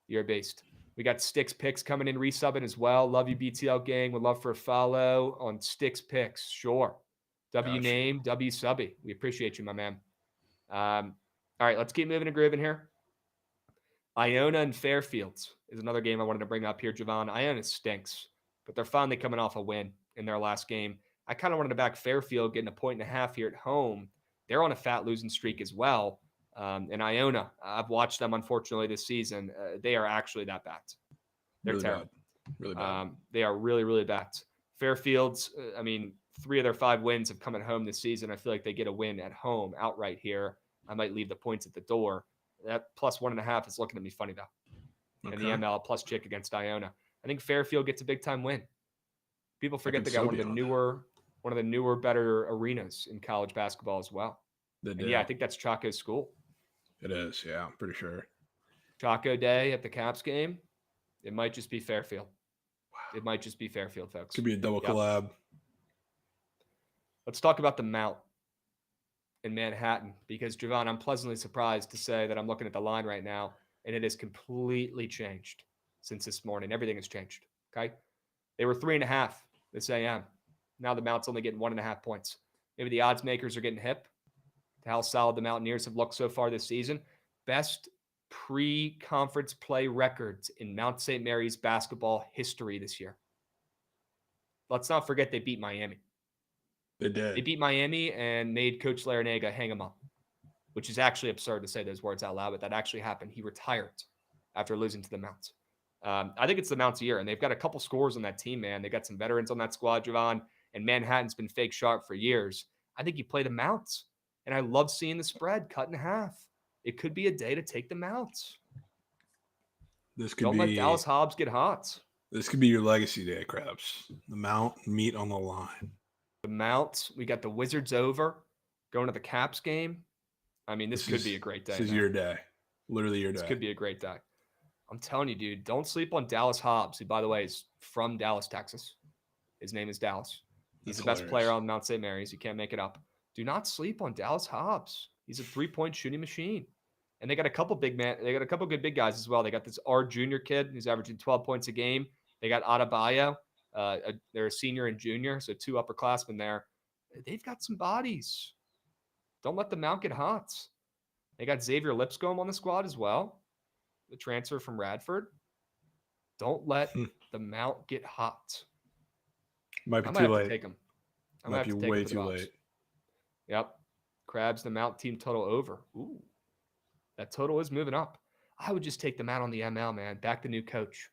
B: You're a beast. We got Sticks Picks coming in, resubbing as well. Love you, BTL gang. Would love for a follow on Sticks Picks. Sure. W name, W subby. We appreciate you, my man. All right, let's keep moving and grooving here. Iona and Fairfield is another game I wanted to bring up here, Jovan. Iona stinks, but they're finally coming off a win in their last game. I kind of wanted to back Fairfield getting 1.5 here at home. They're on a fat losing streak as well. And Iona, I've watched them, unfortunately, this season. They are actually that bad. They're
C: really
B: terrible.
C: Bad. Really bad.
B: They are really, really bad. Fairfield's, 3 of their 5 wins have come at home this season. I feel like they get a win at home outright here. I might leave the points at the door. That +1.5 is looking at me funny, though. And the ML plus chick against Iona. I think Fairfield gets a big-time win. People forget they got one of the newer, better arenas in college basketball as well. I think that's Chaco's school.
C: It is, yeah, I'm pretty sure.
B: Chaco Day at the Caps game. It might just be Fairfield. Wow. It might just be Fairfield, folks.
C: Could be a double collab.
B: Let's talk about the Mount in Manhattan, because, Jovan, I'm pleasantly surprised to say that I'm looking at the line right now, and it has completely changed since this morning. Everything has changed, okay? They were 3.5 this AM. Now the Mount's only getting 1.5 points. Maybe the odds makers are getting hip to how solid the Mountaineers have looked so far this season. Best pre-conference play records in Mount St. Mary's basketball history this year. Let's not forget they beat Miami.
C: They did.
B: They beat Miami and made Coach Larinaga hang him up, which is actually absurd to say those words out loud, but that actually happened. He retired after losing to the Mounts. I think it's the Mounts' year, and they've got a couple scores on that team, man. They got some veterans on that squad, Jovan, and Manhattan's been fake sharp for years. I think you play the Mounts, and I love seeing the spread cut in half. It could be a day to take the Mounts. Don't let Dallas Hobbs get hot.
C: This could be your legacy day, Krabs. The Mount, meat on the line.
B: The Mounts, we got the Wizards over, going to the Caps game. This could be a great day.
C: This is your day. Literally your day.
B: This could be a great day. I'm telling you, dude, don't sleep on Dallas Hobbs, who, by the way, is from Dallas, Texas. His name is Dallas. He's
C: That's
B: the best
C: hilarious.
B: player on Mount St. Mary's. You can't make it up. Do not sleep on Dallas Hobbs. He's a 3-point shooting machine. And they got a couple good big guys as well. They got this R junior kid who's averaging 12 points a game. They got Adebayo. They're a senior and junior, so 2 upperclassmen there. They've got some bodies. Don't let the Mount get hot. They got Xavier Lipscomb on the squad as well, the transfer from Radford. Don't let the Mount get hot.
C: Might be
B: I might
C: too
B: have
C: late.
B: to take them.
C: Might be way too late.
B: Yep. Krabs, the Mount team total over. Ooh. That total is moving up. I would just take them out on the ML, man. Back the new coach.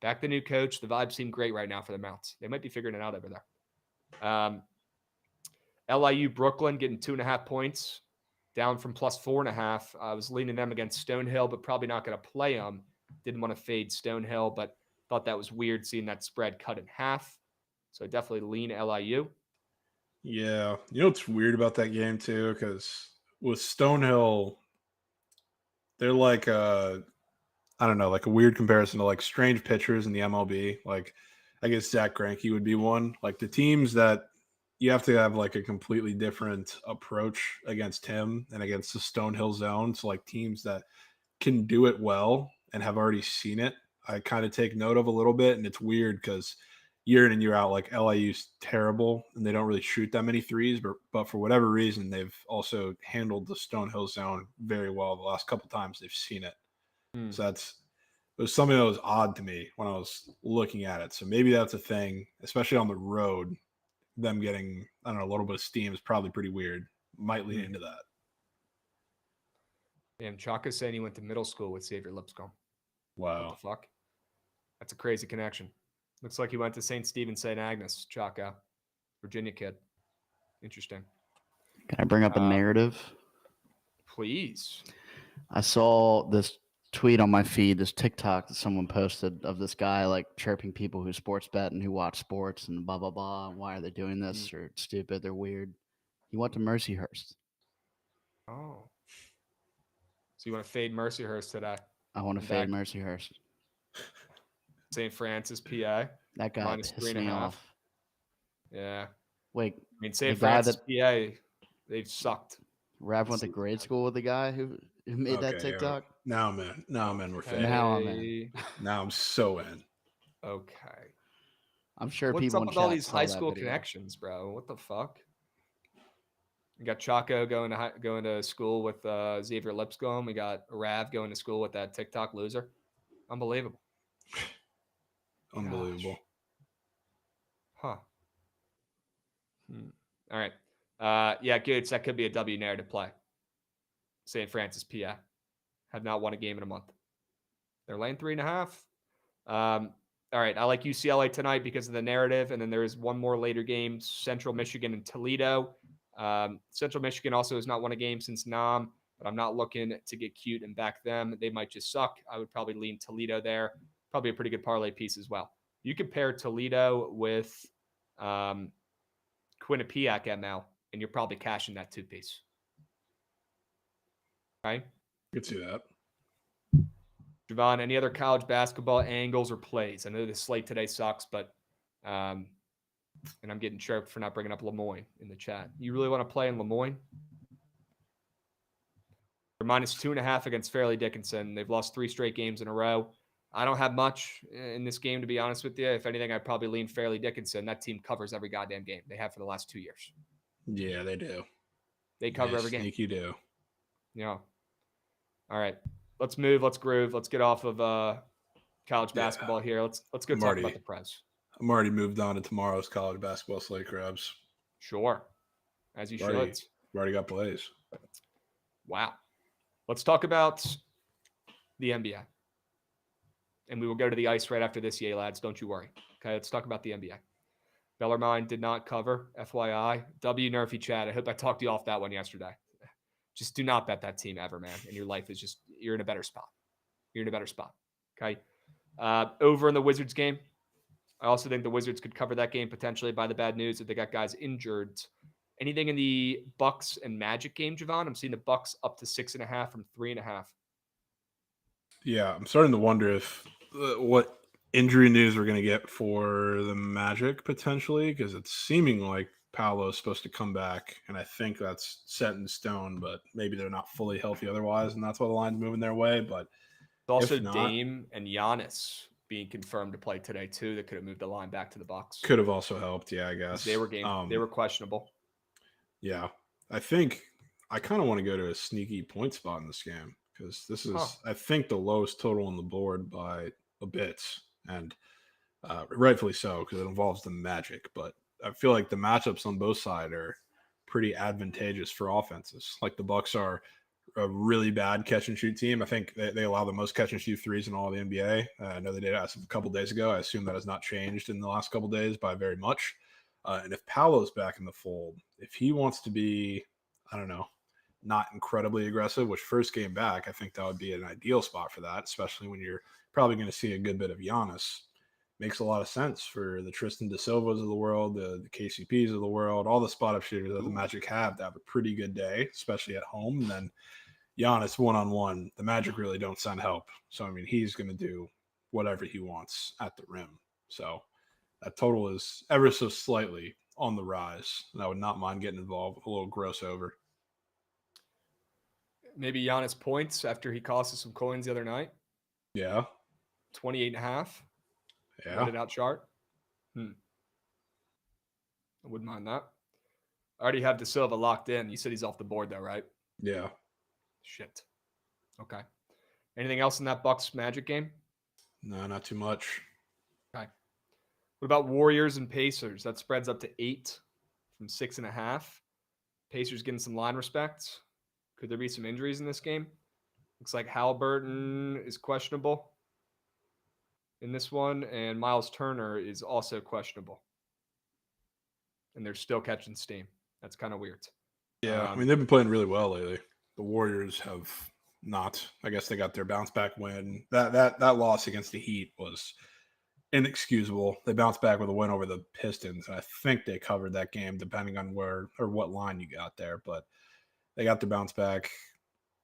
B: The vibes seem great right now for the Mounts. They might be figuring it out over there. LIU Brooklyn getting 2.5 points, down from plus 4.5. I was leaning them against Stonehill, but probably not going to play them. Didn't want to fade Stonehill, but thought that was weird seeing that spread cut in half. So definitely lean LIU.
C: Yeah. You know what's weird about that game too? Because with Stonehill, they're like I don't know, like a weird comparison to like strange pitchers in the MLB. Like I guess Zach Greinke would be one. Like the teams that you have to have like a completely different approach against him and against the Stonehill zone. So like teams that can do it well and have already seen it, I kind of take note of a little bit. And it's weird because year in and year out, like LIU's terrible and they don't really shoot that many threes, but for whatever reason, they've also handled the Stonehill zone very well the last couple times they've seen it. So it was something that was odd to me when I was looking at it. So maybe that's a thing, especially on the road. Them getting, I don't know, a little bit of steam is probably pretty weird. Might lean into that.
B: Damn, Chaka's saying he went to middle school with Xavier Lipscomb.
C: Wow.
B: What the fuck? That's a crazy connection. Looks like he went to St. Stephen, St. Agnes, Chaka, Virginia kid. Interesting.
D: Can I bring up a narrative?
B: Please.
D: I saw this tweet on my feed, this TikTok that someone posted of this guy like chirping people who sports bet and who watch sports and blah, blah, blah. Why are they doing this? They're stupid. They're weird. He went to Mercyhurst.
B: Oh. So you want to fade Mercyhurst today?
D: I want to fade Mercyhurst.
B: St. Francis, PA.
D: That guy
B: minus
D: pissed me off.
B: Yeah.
D: Wait.
B: I mean, St. Francis, PA, they've sucked.
D: Rav went to grade school with the guy who made that TikTok.
C: Now I'm in. We're fading.
D: Now I'm in.
C: Now I'm so in.
B: Okay.
D: I'm sure
B: What's
D: people
B: up
D: in
B: with all
D: chat
B: these
D: saw
B: high
D: that
B: school
D: video.
B: connections, bro? What the fuck? We got Chaco going to school with Xavier Lipscomb. We got Rav going to school with that TikTok loser. Unbelievable.
C: Unbelievable.
B: Gosh. Huh. All right. Yeah, Goods, that could be a W narrative play. St. Francis, PA. Have not won a game in a month. They're laying 3.5. All right. I like UCLA tonight because of the narrative. And then there is one more later game, Central Michigan and Toledo. Central Michigan also has not won a game since Nam, but I'm not looking to get cute and back them. They might just suck. I would probably lean Toledo there. Probably a pretty good parlay piece as well. You compare Toledo with Quinnipiac ML, and you're probably cashing that 2-piece. Right?
C: You could see that.
B: Jovan, any other college basketball angles or plays? I know the slate today sucks, but and I'm getting chirped for not bringing up Lemoyne in the chat. You really want to play in Lemoyne? They're minus 2.5 against Fairleigh Dickinson. They've lost 3 straight games in a row. I don't have much in this game, to be honest with you. If anything, I'd probably lean Fairleigh Dickinson. That team covers every goddamn game. They have for the last 2 years.
C: Yeah, they do.
B: They cover every game.
C: Sneaky do.
B: Yeah. All right. Let's move. Let's groove. Let's get off of college basketball here. Let's go talk about the Prez.
C: I'm already moved on to tomorrow's college basketball slate, Krabs.
B: Sure. As you should.
C: We've already got plays.
B: Wow. Let's talk about the NBA. And we will go to the ice right after this, yay, lads. Don't you worry. Okay, let's talk about the NBA. Bellarmine did not cover, FYI. W Nerfy Chad. I hope I talked you off that one yesterday. Just do not bet that team ever, man. And your life is just, you're in a better spot. You're in a better spot. Okay. Over in the Wizards game. I also think the Wizards could cover that game potentially by the bad news that they got guys injured. Anything in the Bucks and Magic game, Jovan? I'm seeing the Bucks up to 6.5 from 3.5.
C: Yeah, I'm starting to wonder if what injury news we're going to get for the Magic potentially, because it's seeming like Paolo's supposed to come back, and I think that's set in stone, but maybe they're not fully healthy otherwise, and that's why the line's moving their way. But
B: It's also
C: if not,
B: Dame and Giannis being confirmed to play today too. That could have moved the line back to the Bucks.
C: could have also helped. Yeah, I guess
B: They were they were questionable.
C: Yeah, I think I kind of want to go to a sneaky point spot in this game because this is, I think, the lowest total on the board by a bit, and rightfully so because it involves the Magic. But I feel like the matchups on both sides are pretty advantageous for offenses. Like the Bucks are a really bad catch and shoot team. I think they allow the most catch and shoot threes in all of the NBA. I know they did as of a couple days ago. I assume that has not changed in the last couple days by very much. And if Paolo's back in the fold, if he wants to be, I don't know, not incredibly aggressive, which first game back, I think that would be an ideal spot for that, especially when you're probably going to see a good bit of Giannis. Makes a lot of sense for the Tristan Da Silvas of the world, the KCPs of the world, all the spot-up shooters that the Magic have to have a pretty good day, especially at home. And then Giannis one-on-one, the Magic really don't send help. So, I mean, he's going to do whatever he wants at the rim. So that total is ever so slightly on the rise. And I would not mind getting involved with a little gross over.
B: Maybe Giannis points after he cost us some coins the other night.
C: Yeah.
B: 28.5.
C: Yeah.
B: Let it out chart. I wouldn't mind that. I already have Da Silva locked in. You said he's off the board though, right?
C: Yeah.
B: Shit. Okay. Anything else in that Bucks Magic game?
C: No, not too much.
B: Okay. What about Warriors and Pacers? That spreads up to 8 from 6.5. Pacers getting some line respect. Could there be some injuries in this game? Looks like Halliburton is questionable in this one, and Miles Turner is also questionable. And they're still catching steam. That's kind of weird.
C: Yeah, I mean, they've been playing really well lately. The Warriors have not. I guess they got their bounce back win. That loss against the Heat was inexcusable. They bounced back with a win over the Pistons. And I think they covered that game, depending on where or what line you got there. But they got the bounce back.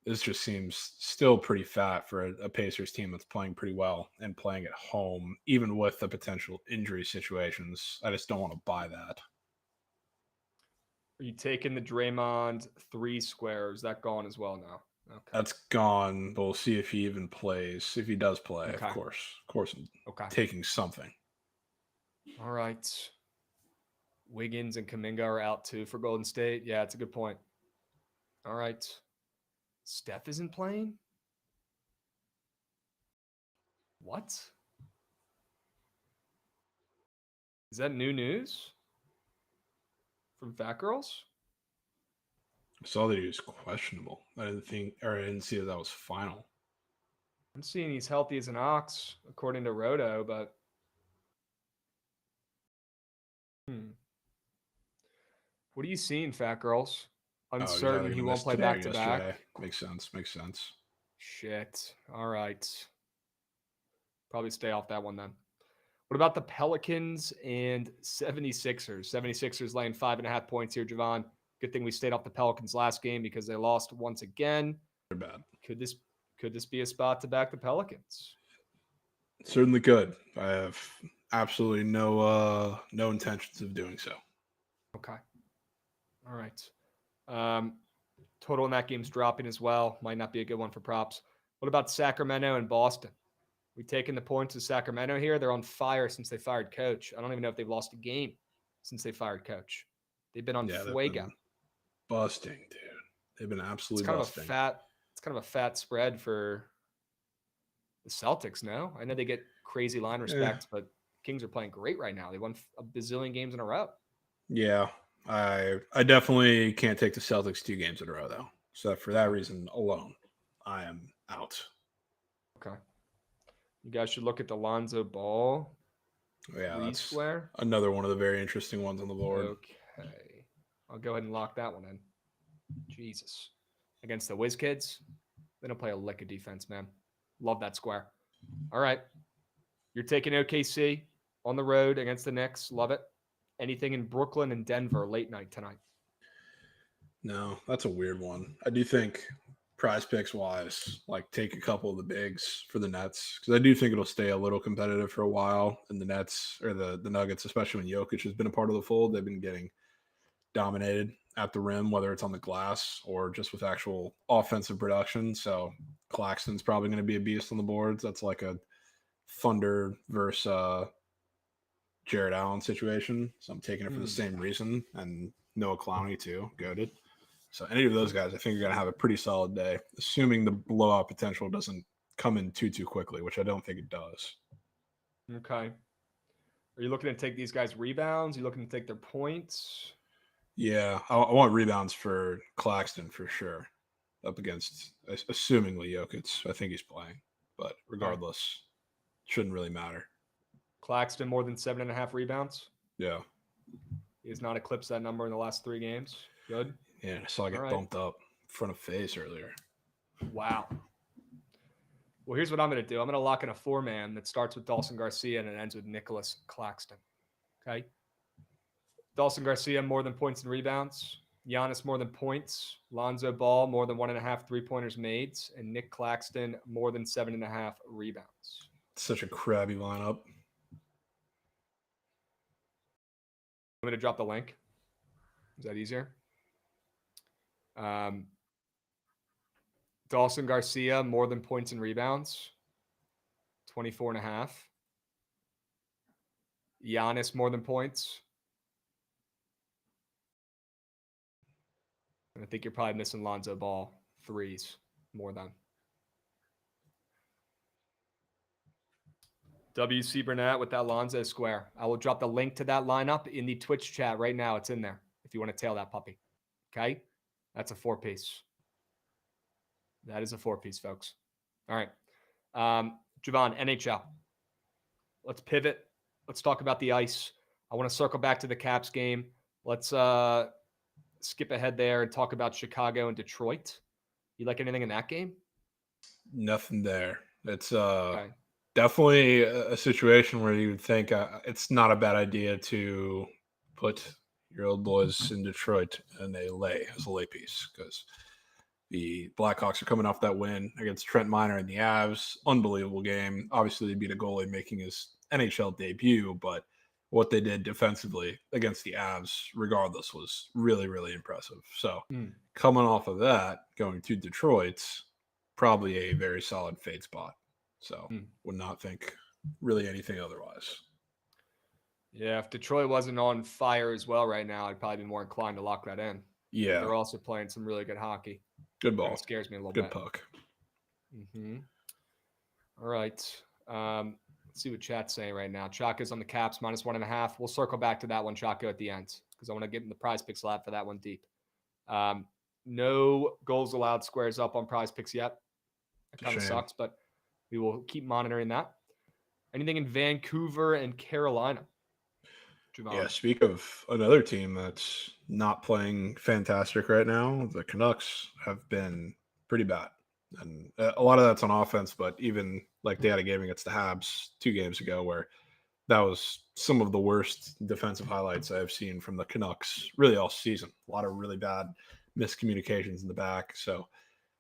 C: This just seems still pretty fat for a Pacers team that's playing pretty well and playing at home, even with the potential injury situations. I just don't want to buy that.
B: Are you taking the Draymond 3 square? Is that gone as well now? Okay.
C: That's gone, but we'll see if he even plays. If he does play,
B: Okay.
C: of course, I'm taking something.
B: All right. Wiggins and Kuminga are out too for Golden State. Yeah, it's a good point. All right. Steph isn't playing? What? Is that new news from Fat Girls?
C: I saw that he was questionable. I didn't see that was final.
B: I'm seeing he's healthy as an ox, according to Roto, but what are you seeing, Fat Girls? Uncertain he won't play back to back.
C: Makes sense.
B: Shit. All right. Probably stay off that one then. What about the Pelicans and 76ers? 76ers laying 5.5 points here, Jovan. Good thing we stayed off the Pelicans last game because they lost once again.
C: They're bad.
B: Could this be a spot to back the Pelicans?
C: It certainly could. I have absolutely no intentions of doing so.
B: Okay. All right. Total in that game's dropping as well. Might not be a good one for props. What about Sacramento and Boston? We taking the points of Sacramento here. They're on fire since they fired coach. I don't even know if they've lost a game since they fired coach. They've been on fuego.
C: Busting, dude. They've been absolutely busting.
B: It's kind of a fat spread for the Celtics, no? I know they get crazy line respect, but Kings are playing great right now. They won a bazillion games in a row.
C: Yeah. I definitely can't take the Celtics 2 games in a row, though. So for that reason alone, I am out.
B: Okay. You guys should look at the Lonzo Ball.
C: Yeah, that's square. Another one of the very interesting ones on the board.
B: Okay. I'll go ahead and lock that one in. Jesus. Against the Whiz Kids, they don't play a lick of defense, man. Love that square. All right. You're taking OKC on the road against the Knicks. Love it. Anything in Brooklyn and Denver late night tonight?
C: No, that's a weird one. I do think prize picks wise, like take a couple of the bigs for the Nets, because I do think it'll stay a little competitive for a while. And the Nets or the Nuggets, especially when Jokic has been a part of the fold, they've been getting dominated at the rim, whether it's on the glass or just with actual offensive production. So Claxton's probably going to be a beast on the boards. That's like a Thunder versus Jared Allen situation. So I'm taking it for the same reason. And Noah Clowney too, goated. So any of those guys, I think, are going to have a pretty solid day, assuming the blowout potential doesn't come in too quickly, which I don't think it does.
B: Okay. Are you looking to take these guys rebounds? Are you looking to take their points?
C: Yeah, I want rebounds for Claxton for sure, up against, assumingly, Jokic. I think he's playing, but regardless, shouldn't really matter.
B: Claxton more than 7.5 rebounds?
C: Yeah.
B: He has not eclipsed that number in the last 3 games. Good.
C: Yeah, I saw I get bumped up in front of face earlier.
B: Wow. Well, here's what I'm going to do. I'm going to lock in a 4-man that starts with Dawson Garcia and it ends with Nicholas Claxton. Okay? Dawson Garcia, more than points and rebounds. Giannis, more than points. Lonzo Ball, more than 1.5 three-pointers made. And Nick Claxton, more than 7.5 rebounds.
C: Such a crabby lineup.
B: I'm going to drop the link. Is that easier? Dawson Garcia, more than points and rebounds. 24.5. Giannis, more than points. And I think you're probably missing Lonzo Ball. 3s, more than. WC Burnett with that Lonzo square. I will drop the link to that lineup in the Twitch chat right now. It's in there if you want to tail that puppy. Okay? That's a 4-piece. That is a 4-piece, folks. All right. Jovan, NHL. Let's pivot. Let's talk about the ice. I want to circle back to the Caps game. Let's skip ahead there and talk about Chicago and Detroit. You like anything in that game?
C: Nothing there. It's definitely a situation where you would think it's not a bad idea to put your old boys in Detroit in a lay as a lay piece, because the Blackhawks are coming off that win against Trent Miner and the Avs. Unbelievable game. Obviously, they beat a goalie making his NHL debut, but what they did defensively against the Avs, regardless, was really, really impressive. So coming off of that, going to Detroit, probably a very solid fade spot. So would not think really anything otherwise.
B: Yeah, if Detroit wasn't on fire as well right now, I'd probably be more inclined to lock that in.
C: Yeah.
B: They're also playing some really good hockey.
C: Good ball.
B: That scares me a little
C: bit.
B: Good
C: puck.
B: All right. Let's see what chat's saying right now. Chaka's on the Caps, -1.5. We'll circle back to that one, Chaka, at the end, because I want to get in the prize picks lab for that one deep. No goals allowed squares up on prize picks yet. It kind of sucks, but we will keep monitoring that. Anything in Vancouver and Carolina? Jovan.
C: Yeah, speak of another team that's not playing fantastic right now. The Canucks have been pretty bad. And a lot of that's on offense, but even like they had a game against the Habs 2 games ago where that was some of the worst defensive highlights I've seen from the Canucks really all season. A lot of really bad miscommunications in the back. So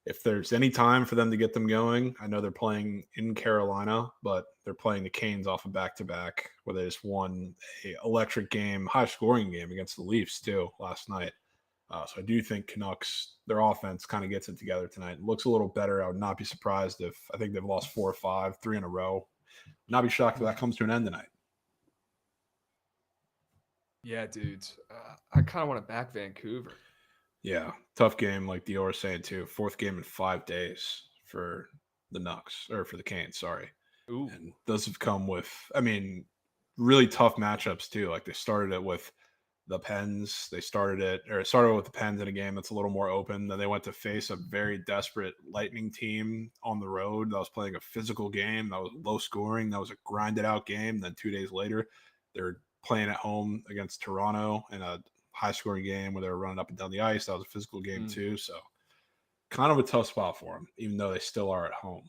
C: if there's any time for them to get them going, I know they're playing in Carolina, but they're playing the Canes off a back-to-back where they just won a electric game, high-scoring game against the Leafs too last night. So I do think Canucks, their offense kind of gets it together tonight. It looks a little better. I would not be surprised if I think they've lost 4 or 5, 3 in a row. Not be shocked if that comes to an end tonight.
B: Yeah, dudes. I kind of want to back Vancouver.
C: Yeah, tough game, like Dior was saying too. 4th game in 5 days for the Nucks, or for the Canes, sorry.
B: Ooh.
C: And those have come with, I mean, really tough matchups too. Like they started it with the Pens. It started with the Pens in a game that's a little more open. Then they went to face a very desperate Lightning team on the road that was playing a physical game. That was low scoring. That was a grinded out game. Then 2 days later, they're playing at home against Toronto in a high-scoring game where they were running up and down the ice. That was a physical game too. So kind of a tough spot for them, even though they still are at home.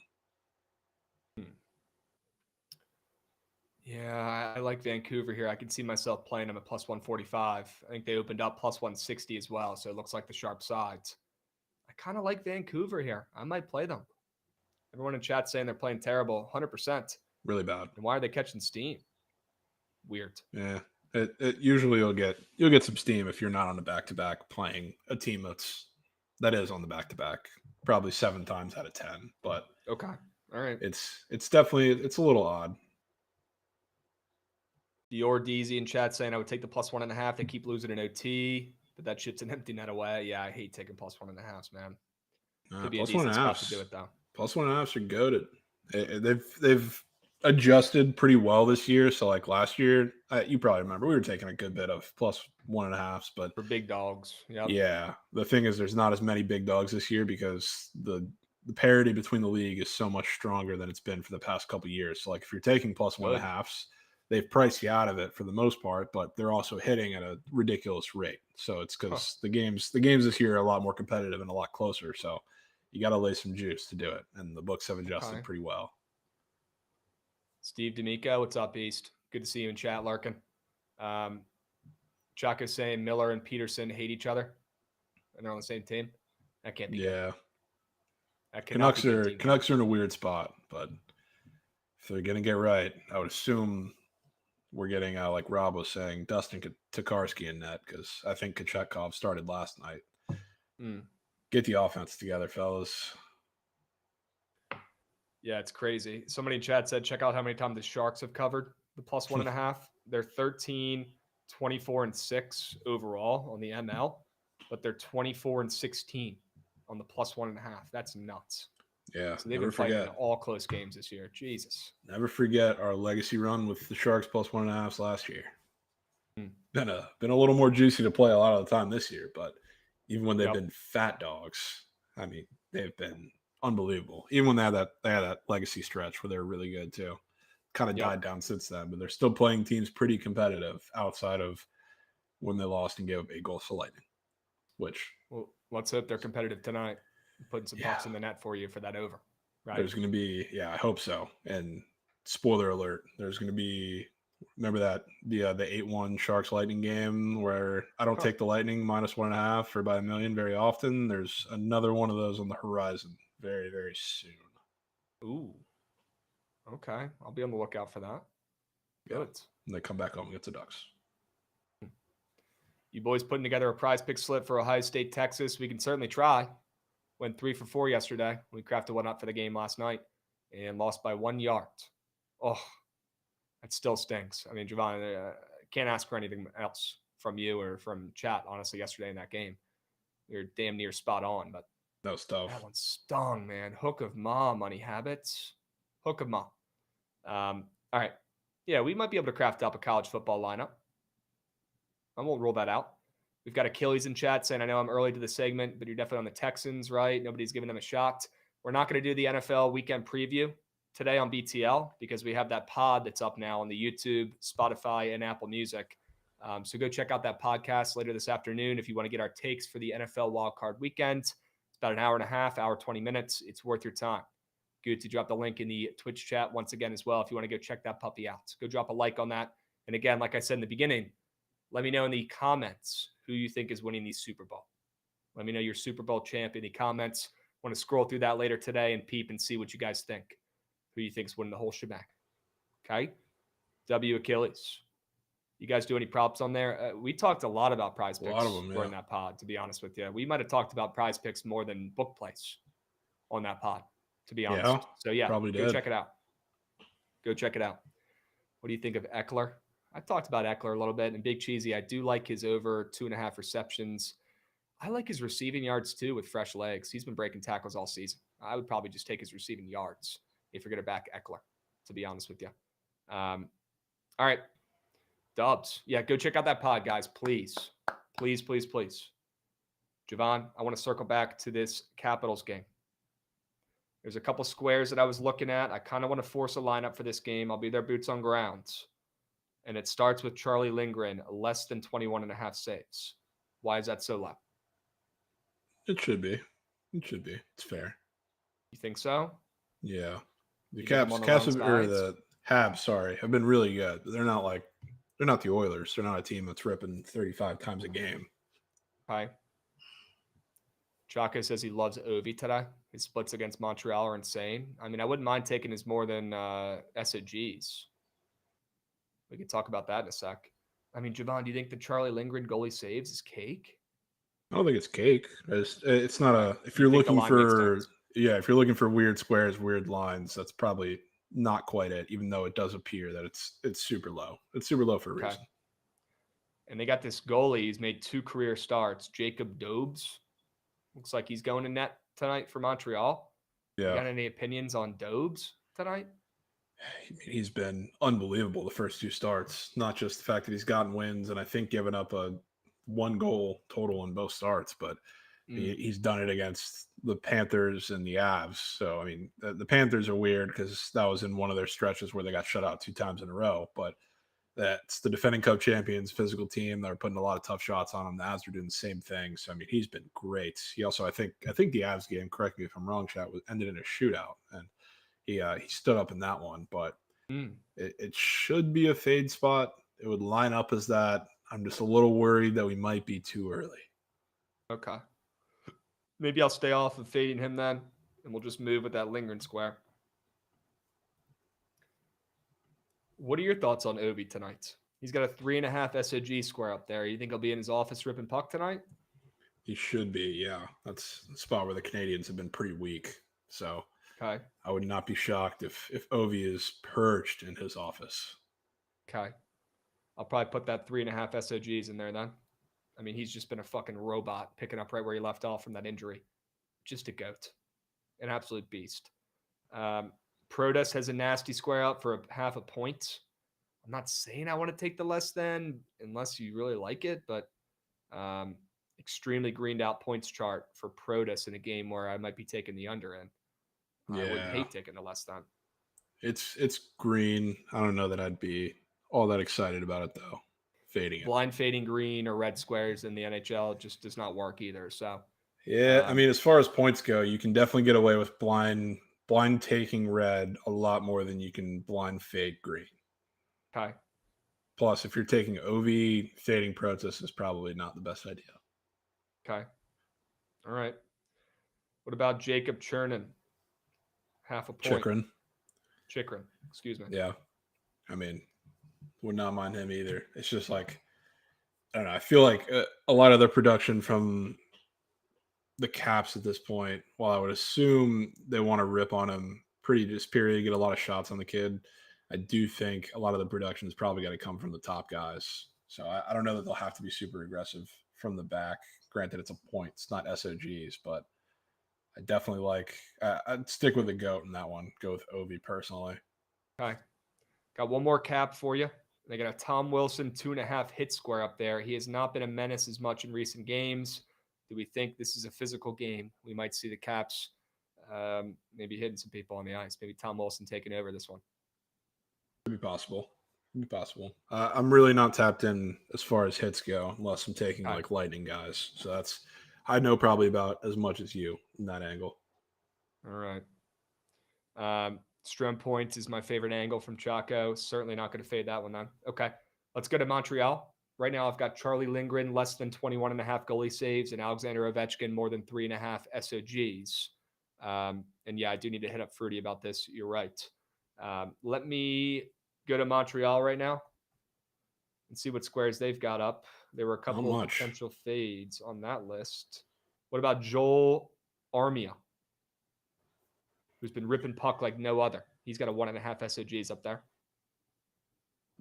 B: Yeah, I like Vancouver here. I can see myself playing them at +145. I think they opened up +160 as well, so it looks like the sharp sides. I kind of like Vancouver here. I might play them. Everyone in chat saying they're playing terrible, 100%.
C: Really bad.
B: And why are they catching steam? Weird.
C: Yeah. It usually you'll get some steam if you're not on the back-to-back playing a team that is on the back-to-back probably 7 times out of 10. But
B: okay, all right,
C: it's definitely a little odd.
B: Dior DZ in chat saying I would take the +1.5. They keep losing an OT, but that shit's an empty net away. Yeah, I hate taking +1.5s, man. Could be a decent spot to do it though.
C: +1.5s are goated. They've adjusted pretty well this year. So like last year, you probably remember we were taking a good bit of +1.5s, but
B: for big dogs. Yep.
C: Yeah. The thing is, there's not as many big dogs this year because the parity between the league is so much stronger than it's been for the past couple of years. So like if you're taking +1.5s, they've priced you out of it for the most part, but they're also hitting at a ridiculous rate. So it's because the games this year are a lot more competitive and a lot closer. So you got to lay some juice to do it, and the books have adjusted pretty well.
B: Steve D'Amico, what's up, East? Good to see you in chat, Larkin. Chuck is saying Miller and Peterson hate each other, and they're on the same team. That can't be good.
C: Canucks are in a weird spot, but if they're gonna get right, I would assume we're getting like Rob was saying, Dustin Tokarski in net, because I think Kochetkov started last night. Get the offense together, fellas.
B: Yeah, it's crazy. Somebody in chat said, check out how many times the Sharks have covered the +1.5. They're 13, 24, and 6 overall on the ML, but they're 24 and 16 on the +1.5. That's nuts.
C: Yeah.
B: So they've been playing all close games this year. Jesus.
C: Never forget our legacy run with the Sharks +1.5s last year. Been a little more juicy to play a lot of the time this year, but even when they've been fat dogs, I mean, they've been unbelievable. Even when they had that legacy stretch where they were really good too. Kind of died down since then, but they're still playing teams pretty competitive outside of when they lost and gave up 8 goals to Lightning. Which,
B: well, let's hope they're competitive tonight. Putting some pucks in the net for you for that over. Right?
C: There's going to be, I hope so. And spoiler alert, there's going to be, remember that the 8-1 Sharks Lightning game where I don't take the Lightning -1.5 or by a million very often. There's another one of those on the horizon very, very soon.
B: Ooh. Okay. I'll be on the lookout for that. Good.
C: And they come back home against the Ducks.
B: You boys putting together a prize pick slip for Ohio State, Texas. We can certainly try. Went 3 for 4 yesterday. We crafted one up for the game last night and lost by 1 yard. Oh, that still stinks. I mean, Jovan, can't ask for anything else from you or from chat, honestly, yesterday in that game. You're damn near spot on, but
C: that was tough.
B: That one stung, man. Hook of Ma, money habits. Hook of Ma. All right. Yeah, we might be able to craft up a college football lineup. I won't rule that out. We've got Achilles in chat saying, I know I'm early to the segment, but you're definitely on the Texans, right? Nobody's giving them a shot. We're not going to do the NFL weekend preview today on BTL because we have that pod that's up now on the YouTube, Spotify, and Apple Music. So go check out that podcast later this afternoon if you want to get our takes for the NFL wildcard weekend. It's about an hour and a half, hour, 20 minutes. It's worth your time. Good to drop the link in the Twitch chat once again as well if you want to go check that puppy out. Go drop a like on that. And again, like I said in the beginning, let me know in the comments who you think is winning the Super Bowl. Let me know your Super Bowl champ in the comments. I want to scroll through that later today and peep and see what you guys think. Who you think is winning the whole shebang. Okay? W Achilles. You guys do any props on there? We talked a lot about prize picks during that pod, to be honest with you. We might have talked about prize picks more than book plays on that pod, to be honest. So,
C: probably
B: go
C: did.
B: check it out. Go check it out. What do you think of Eckler? I talked about Eckler a little bit, and Big Cheesy, I do like his over 2.5 receptions. I like his receiving yards, too, with fresh legs. He's been breaking tackles all season. I would probably just take his receiving yards if you're going to back Eckler, to be honest with you. All right. Dubs. Yeah, go check out that pod, guys, please. Please, please, please. Jovan, I want to circle back to this Capitals game. There's a couple squares that I was looking at. I kind of want to force a lineup for this game. I'll be there boots on ground. And it starts with Charlie Lindgren, less than 21.5 saves. Why is that so low?
C: It should be. It's fair.
B: You think so?
C: Yeah. The Habs, have been really good. But they're not the Oilers. They're not a team that's ripping 35 times a game.
B: Okay. Chaka says he loves Ovi today. His splits against Montreal are insane. I mean, I wouldn't mind taking his more than SOGs. We could talk about that in a sec. I mean, Jovan, do you think the Charlie Lindgren goalie saves is cake?
C: I don't think it's cake. It's not a. If you're
B: think the
C: looking
B: line makes
C: for,
B: sense.
C: yeah, if you're looking for weird squares, weird lines, that's probably not quite it. Even though it does appear that it's super low. It's super low for a reason.
B: And they got this goalie. He's made 2 career starts. Jacob Dobes. Looks like he's going to net tonight for Montreal.
C: Yeah.
B: You got any opinions on Dobes tonight?
C: He's been unbelievable the first 2 starts. Not just the fact that he's gotten wins and I think given up a 1 goal total in both starts, but he's done it against the Panthers and the Avs. So, I mean, the Panthers are weird because that was in one of their stretches where they got shut out 2 times in a row. But that's the defending Cup champions, physical team. They're putting a lot of tough shots on him. The Avs are doing the same thing. So, I mean, he's been great. He also, I think the Avs game, correct me if I'm wrong, chat, ended in a shootout. And he stood up in that one. But it should be a fade spot. It would line up as that. I'm just a little worried that we might be too early.
B: Okay. Maybe I'll stay off of fading him then, and we'll just move with that Lindgren square. What are your thoughts on Ovi tonight? He's got a 3.5 SOG square up there. You think he'll be in his office ripping puck tonight?
C: He should be, yeah. That's the spot where the Canadians have been pretty weak. So
B: okay.
C: I would not be shocked if Ovi is perched in his office.
B: Okay. I'll probably put that 3.5 SOGs in there then. I mean, he's just been a fucking robot picking up right where he left off from that injury. Just a goat. An absolute beast. Protas has a nasty square up for a 0.5 point. I'm not saying I want to take the less than unless you really like it, but extremely greened out points chart for Protas in a game where I might be taking the under in.
C: Yeah.
B: I wouldn't hate taking the less than.
C: It's green. I don't know that I'd be all that excited about it though. Fading it.
B: Blind fading green or red squares in the NHL just does not work either. So
C: yeah, I mean, as far as points go, you can definitely get away with blind taking red a lot more than you can blind fade green.
B: Okay.
C: Plus, if you're taking OV, fading Protas is probably not the best idea.
B: Okay. All right. What about Jacob Chernin? 0.5 point. Chikrin. Excuse me.
C: Yeah. I mean, would not mind him either. It's just like, I don't know. I feel like a lot of the production from the Caps at this point, while I would assume they want to rip on him pretty just period, get a lot of shots on the kid, I do think a lot of the production is probably got to come from the top guys. So I don't know that they'll have to be super aggressive from the back. Granted, it's a point. It's not SOGs, but I definitely like I'd stick with the GOAT in that one. Go with Ovi personally.
B: Okay. Got one more cap for you. They got a Tom Wilson 2.5 hit square up there. He has not been a menace as much in recent games. Do we think this is a physical game? We might see the Caps maybe hitting some people on the ice. Maybe Tom Wilson taking over this one.
C: Could be possible. Could be possible. I'm really not tapped in as far as hits go, unless I'm taking like lightning guys. So that's I know probably about as much as you in that angle.
B: All right. Strom points is my favorite angle from Chaco. Certainly not going to fade that one then. Okay. Let's go to Montreal. Right now, I've got Charlie Lindgren less than 21.5 goalie saves and Alexander Ovechkin more than 3.5 SOGs. And yeah, I do need to hit up Fruity about this. You're right. Let me go to Montreal right now and see what squares they've got up. There were a couple of potential fades on that list. What about Joel Armia, who's been ripping puck like no other? He's got a 1.5 SOGs up there.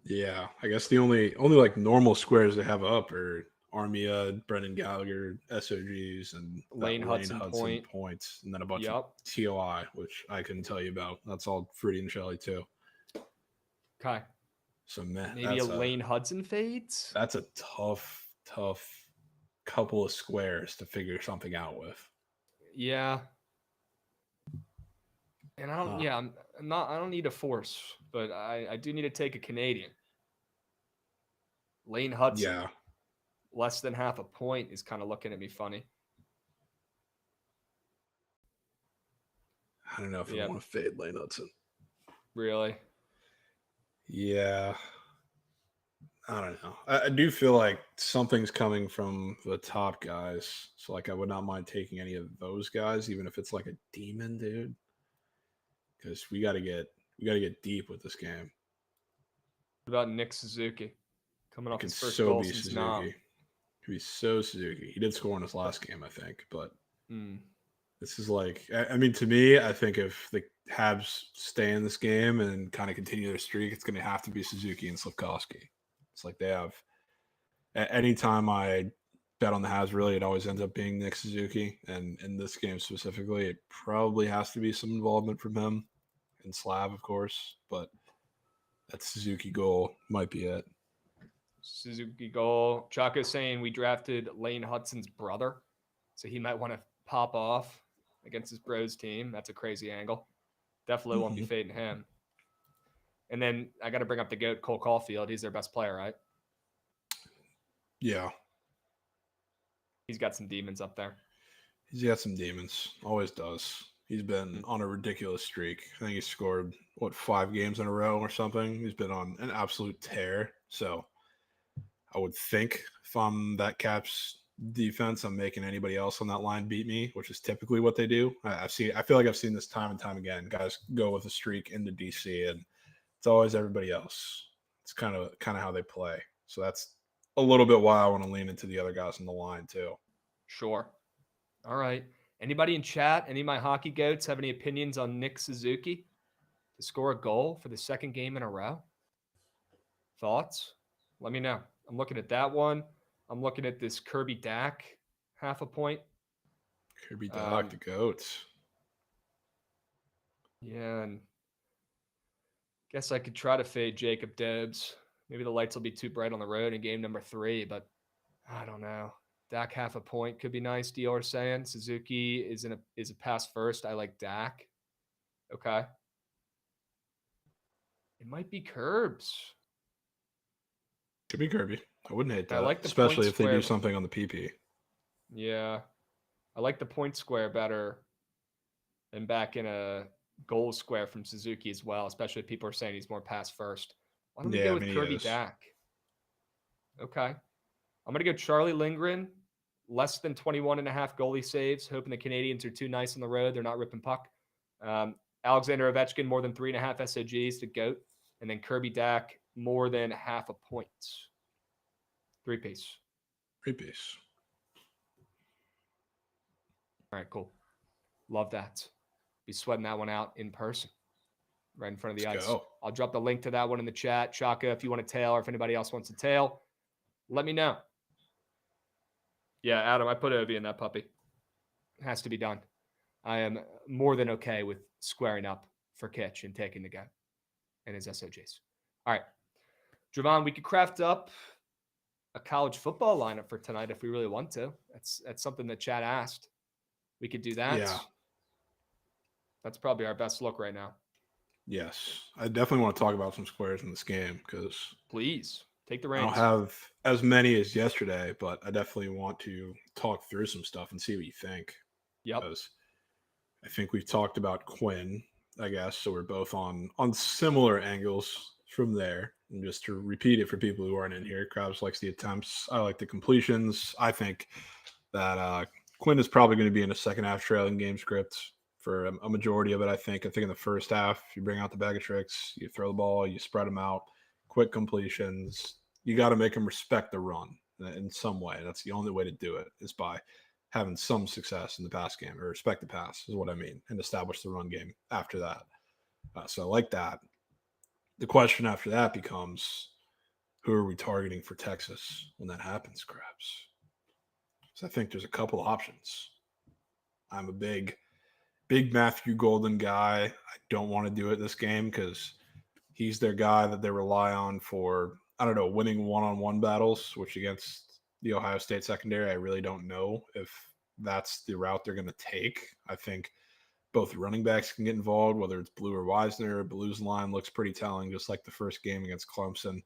C: Yeah, I guess the only like normal squares they have up are Armia, Brendan Gallagher, SOGs, and
B: Lane Hudson
C: points, and then a bunch of TOI, which I couldn't tell you about. That's all Fruity and Shelly too.
B: Okay.
C: So man,
B: maybe a Lane Hudson fades.
C: That's a tough couple of squares to figure something out with.
B: Yeah. And I don't. Yeah, I'm not. I don't need a force, but I do need to take a Canadian. Lane Hudson.
C: Yeah.
B: Less than 0.5 point is kind of looking at me funny.
C: I don't know if I want to fade Lane Hudson.
B: Really?
C: Yeah. I don't know. I do feel like something's coming from the top guys. So like I would not mind taking any of those guys, even if it's like a demon, dude. Because we gotta get deep with this game.
B: What about Nick Suzuki coming
C: It
B: off
C: could
B: his first
C: so
B: goal
C: be
B: since Nam?
C: Suzuki. It could be so Suzuki. He did score in his last game, I think, but
B: Mm.
C: this is like I mean, to me, I think if the Habs stay in this game and kind of continue their streak, it's gonna have to be Suzuki and Slafkovsky. It's like they have anytime I bet on the Habs, really, it always ends up being Nick Suzuki. And in this game specifically, it probably has to be some involvement from him and Slav, of course. But that Suzuki goal might be it.
B: Suzuki goal. Chaco saying we drafted Lane Hudson's brother, so he might want to pop off against his bros team. That's a crazy angle. Definitely won't be fading him. And then I got to bring up the GOAT, Cole Caulfield. He's their best player, right?
C: Yeah.
B: He's got some demons up there.
C: He's got some demons. Always does. He's been on a ridiculous streak. I think he scored, 5 games in a row or something? He's been on an absolute tear. So I would think if I'm that Caps defense, I'm making anybody else on that line beat me, which is typically what they do. I feel like I've seen this time and time again. Guys go with a streak into DC, and it's always everybody else. It's kind of how they play. So that's a little bit why I want to lean into the other guys on the line too.
B: Sure. All right. Anybody in chat, any of my hockey goats have any opinions on Nick Suzuki to score a goal for the second game in a row? Thoughts? Let me know. I'm looking at that one. I'm looking at this Kirby Dak, half a point.
C: Kirby Dak, the goats.
B: Yeah, and guess I could try to fade Jacob Dobbs. Maybe the lights will be too bright on the road in game number 3, but I don't know. Dak half a point could be nice. Dior saying Suzuki is a pass first. I like Dak. Okay. It might be Krabs.
C: Could be Kirby. I wouldn't hate that.
B: I like the
C: especially
B: point
C: if they
B: square.
C: do something on the PP.
B: Yeah. I like the point square better than back in a goal square from Suzuki as well, especially if people are saying he's more pass first. Why don't we go with Kirby Dak? Okay. I'm going to go Charlie Lindgren, less than 21.5 goalie saves, hoping the Canadians are too nice on the road. They're not ripping puck. Alexander Ovechkin, more than 3.5 SOGs to GOAT. And then Kirby Dak, more than half a point. 3-piece.
C: 3-piece.
B: All right, cool. Love that. Be sweating that one out in person, right in front of the ice.
C: Go.
B: I'll drop the link to that one in the chat. Shaka, if you want to tail or if anybody else wants to tail, let me know. Yeah, Adam, I put Ovi in that puppy. It has to be done. I am more than okay with squaring up for Kitch and taking the guy and his SOGs. All right. Jovan, we could craft up a college football lineup for tonight if we really want to. That's something that Chad asked. We could do that.
C: Yeah.
B: That's probably our best look right now.
C: Yes. I definitely want to talk about some squares in this game because
B: Please take the
C: I
B: reins.
C: don't have as many as yesterday, but I definitely want to talk through some stuff and see what you think.
B: Yep.
C: Because I think we've talked about Quinn, I guess, so we're both on similar angles from there. And just to repeat it for people who aren't in here, Krabs likes the attempts. I like the completions. I think that Quinn is probably going to be in a second half trailing game script for a majority of it. I think in the first half, you bring out the bag of tricks, you throw the ball, you spread them out, quick completions. You got to make them respect the run in some way. That's the only way to do it, is by having some success in the pass game, or respect the pass is what I mean, and establish the run game after that. So I like that. The question after that becomes, who are we targeting for Texas when that happens, Krabs? So I think there's a couple options. I'm a big Matthew Golden guy. I don't want to do it this game because he's their guy that they rely on for, I don't know, winning one-on-one battles, which against the Ohio State secondary, I really don't know if that's the route they're going to take. I think both running backs can get involved, whether it's Blue or Wisner. Blue's line looks pretty telling, just like the first game against Clemson.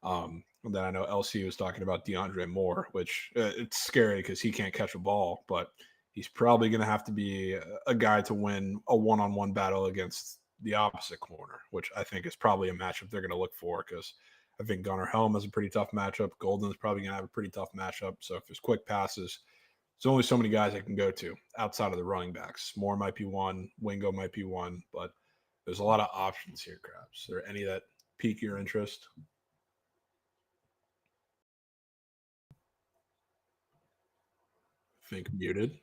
C: And then I know LC was talking about DeAndre Moore, which it's scary because he can't catch a ball, but he's probably going to have to be a guy to win a one-on-one battle against the opposite corner, which I think is probably a matchup they're going to look for, because I think Gunnar Helm has a pretty tough matchup. Golden's probably going to have a pretty tough matchup. So if there's quick passes, there's only so many guys I can go to outside of the running backs. Moore might be one. Wingo might be one. But there's a lot of options here, Krabs. Are there any that pique your interest? I think muted.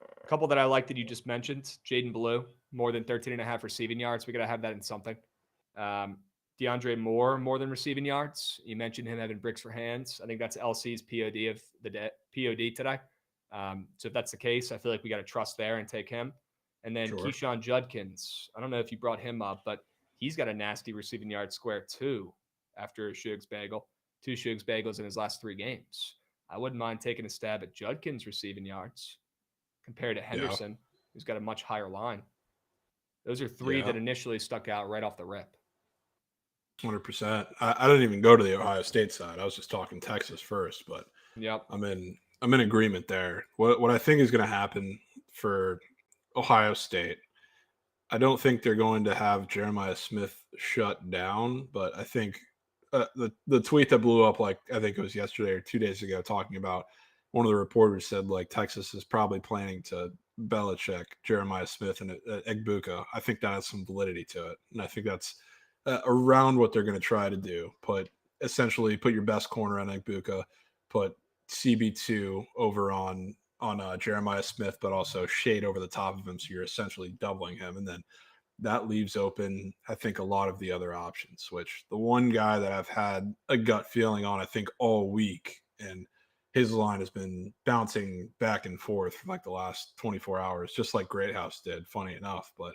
B: A couple that I like that you just mentioned, Jaden Blue, more than 13.5 receiving yards. We got to have that in something. DeAndre Moore, more than receiving yards. You mentioned him having bricks for hands. I think that's LC's POD of the day, POD today. So if that's the case, I feel like we got to trust there and take him. And then
C: Sure.
B: Keyshawn Judkins. I don't know if you brought him up, but he's got a nasty receiving yard square too after a Shugs bagel. 2 Shugs bagels in his last 3 games. I wouldn't mind taking a stab at Judkins' receiving yards compared to Henderson, who's got a much higher line. Those are 3 that initially stuck out right off the rip.
C: 100%. I didn't even go to the Ohio State side. I was just talking Texas first, but
B: Yep.
C: I'm in agreement there. What I think is going to happen for Ohio State, I don't think they're going to have Jeremiah Smith shut down, but I think the tweet that blew up, like I think it was yesterday or 2 days ago, talking about one of the reporters said like Texas is probably planning to Belichick Jeremiah Smith and Egbuka. I think that has some validity to it, and I think that's around what they're going to try to do. Essentially put your best corner on Egbuka, put CB2 over on Jeremiah Smith, but also shade over the top of him, so you're essentially doubling him, and then that leaves open, I think, a lot of the other options. Which the one guy that I've had a gut feeling on, I think, all week, and his line has been bouncing back and forth for like the last 24 hours, just like Greathouse did, funny enough. But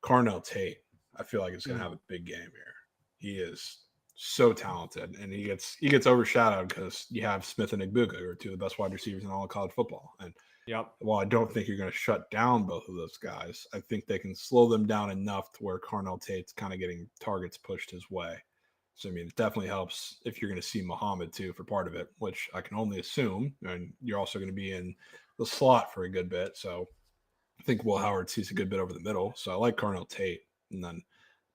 C: Carnell Tate, I feel like, is going to have a big game here. He is so talented, and he gets overshadowed because you have Smith and Egbuka, who are 2 of the best wide receivers in all of college football. And while I don't think you're going to shut down both of those guys, I think they can slow them down enough to where Carnell Tate's kind of getting targets pushed his way. So, I mean, it definitely helps if you're going to see Muhammad too for part of it, which I can only assume. And you're also going to be in the slot for a good bit. So I think Will Howard sees a good bit over the middle. So I like Carnell Tate. And then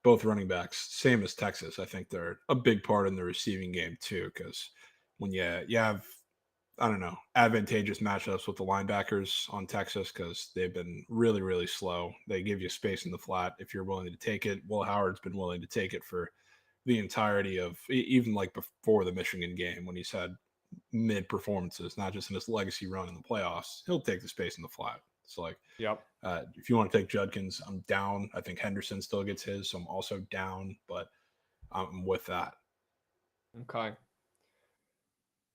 C: both running backs, same as Texas, I think they're a big part in the receiving game too. Because when you have, I don't know, advantageous matchups with the linebackers on Texas because they've been really, really slow. They give you space in the flat if you're willing to take it. Will Howard's been willing to take it for the entirety of, even like before the Michigan game when he's had mid performances, not just in his legacy run in the playoffs. He'll take the space in the flat. So like, if you want to take Judkins, I'm down. I think Henderson still gets his, so I'm also down, but I'm with that.
B: Okay.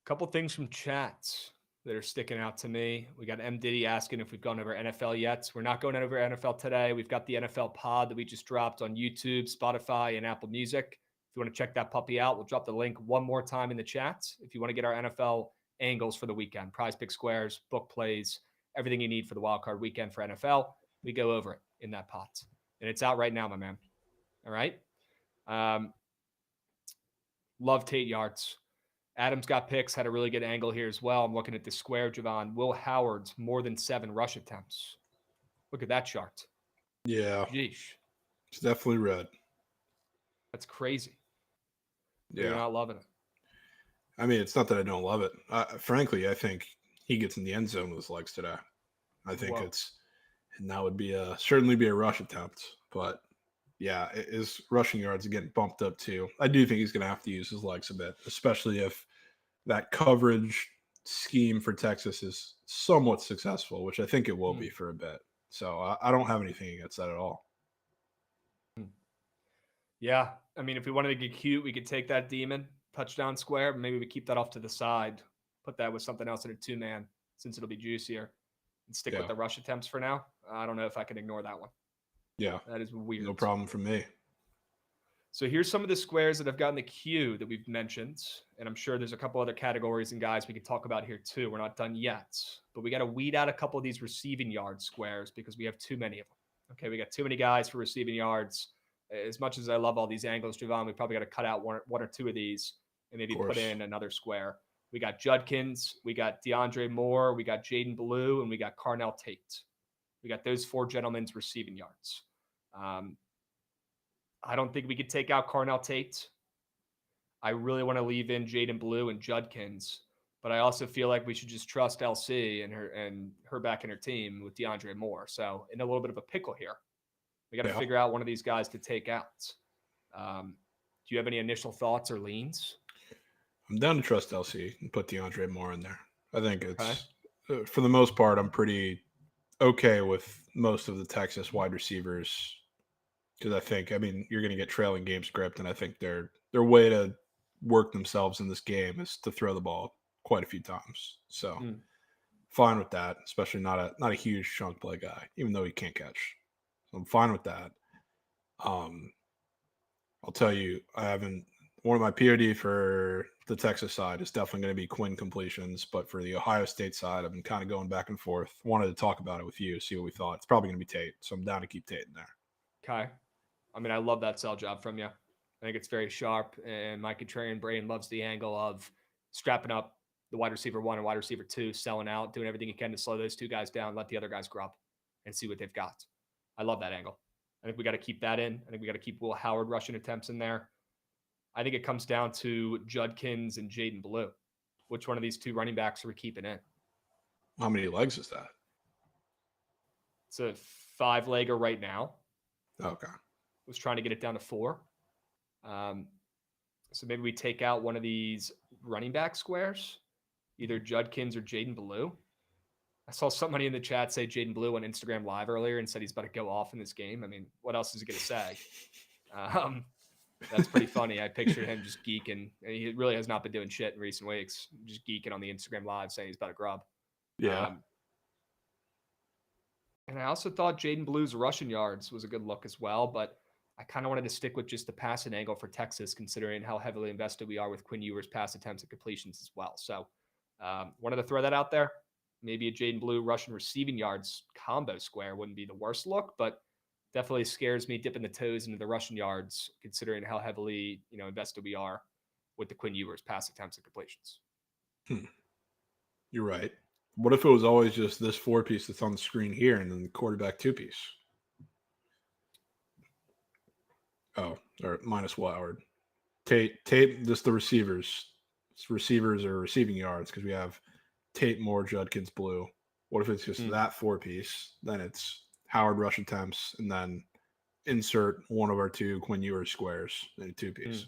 B: Couple things from chats that are sticking out to me. We got M. Diddy asking if we've gone over NFL yet. We're not going over NFL today. We've got the NFL pod that we just dropped on YouTube, Spotify, and Apple Music. If you want to check that puppy out, we'll drop the link one more time in the chat. If you want to get our NFL angles for the weekend, prize pick squares, book plays, everything you need for the wildcard weekend for NFL, we go over it in that pot. And it's out right now, my man. All right? Love Tate yards. Adams got picks, had a really good angle here as well. I'm looking at the square, Jovan. Will Howard's more than 7 rush attempts. Look at that chart.
C: Yeah.
B: Jeesh.
C: It's definitely red.
B: That's crazy.
C: Yeah.
B: You're not loving it.
C: I mean, it's not that I don't love it. Frankly, I think he gets in the end zone with his legs today. I think and that would be certainly be a rush attempt. But yeah, his rushing yards are getting bumped up too. I do think he's going to have to use his legs a bit, especially if that coverage scheme for Texas is somewhat successful, which I think it will be for a bit. So I don't have anything against that at all.
B: Yeah. I mean, if we wanted to get cute, we could take that demon touchdown square, but maybe we keep that off to the side, put that with something else in a 2-man since it'll be juicier, and stick with the rush attempts for now. I don't know if I can ignore that one.
C: Yeah.
B: That is weird.
C: No problem from me.
B: So here's some of the squares that I've got in the queue that we've mentioned. And I'm sure there's a couple other categories and guys we could talk about here too. We're not done yet, but we got to weed out a couple of these receiving yard squares because we have too many of them. Okay. We got too many guys for receiving yards. As much as I love all these angles, Jovan, we probably got to cut out one or two of these and maybe put in another square. We got Judkins, we got DeAndre Moore, we got Jaden Blue, and we got Carnell Tate. We got those 4 gentlemen's receiving yards. I don't think we could take out Carnell Tate. I really want to leave in Jaden Blue and Judkins, but I also feel like we should just trust LC and her back in her team with DeAndre Moore. So in a little bit of a pickle here. We got to figure out one of these guys to take out. Do you have any initial thoughts or leans?
C: I'm down to trust LC and put DeAndre Moore in there. I think it's, for the most part, I'm pretty okay with most of the Texas wide receivers because I mean, you're going to get trailing game script, and I think their way to work themselves in this game is to throw the ball quite a few times. So fine with that, especially not a huge chunk play guy, even though he can't catch. So I'm fine with that. I'll tell you, one of my POD for the Texas side is definitely going to be Quinn completions, but for the Ohio State side, I've been kind of going back and forth. Wanted to talk about it with you, see what we thought. It's probably going to be Tate, so I'm down to keep Tate in there.
B: Okay. I mean, I love that sell job from you. I think it's very sharp, and my contrarian brain loves the angle of strapping up the wide receiver 1 and wide receiver 2, selling out, doing everything you can to slow those two guys down, let the other guys grow up and see what they've got. I love that angle. I think we got to keep that in. I think we got to keep Will Howard rushing attempts in there. I think it comes down to Judkins and Jaden Blue. Which one of these two running backs are we keeping in?
C: How many legs is that?
B: It's a 5-legger right now.
C: Okay.
B: Was trying to get it down to 4. So maybe we take out one of these running back squares, either Judkins or Jaden Blue. I saw somebody in the chat say Jaden Blue on Instagram Live earlier and said he's about to go off in this game. I mean, what else is he going to say? That's pretty funny. I pictured him just geeking. And he really has not been doing shit in recent weeks. Just geeking on the Instagram Live saying he's about to grub.
C: Yeah.
B: And I also thought Jaden Blue's rushing yards was a good look as well, but I kind of wanted to stick with just the passing angle for Texas, considering how heavily invested we are with Quinn Ewers' pass attempts and completions as well. So wanted to throw that out there. Maybe a Jaden Blue rushing receiving yards combo square wouldn't be the worst look, but definitely scares me dipping the toes into the rushing yards, considering how heavily invested we are with the Quinn Ewers pass attempts and completions.
C: You're right. What if it was always just this 4-piece that's on the screen here and then the quarterback 2-piece? Oh, or minus Will Howard. Tate, just the receivers. Receivers or receiving yards because we have Tate, Moore, Judkins, Blue. What if it's just that 4-piece? Then it's Howard rush attempts and then insert one of our 2 Quinn Ewers squares in a 2-piece.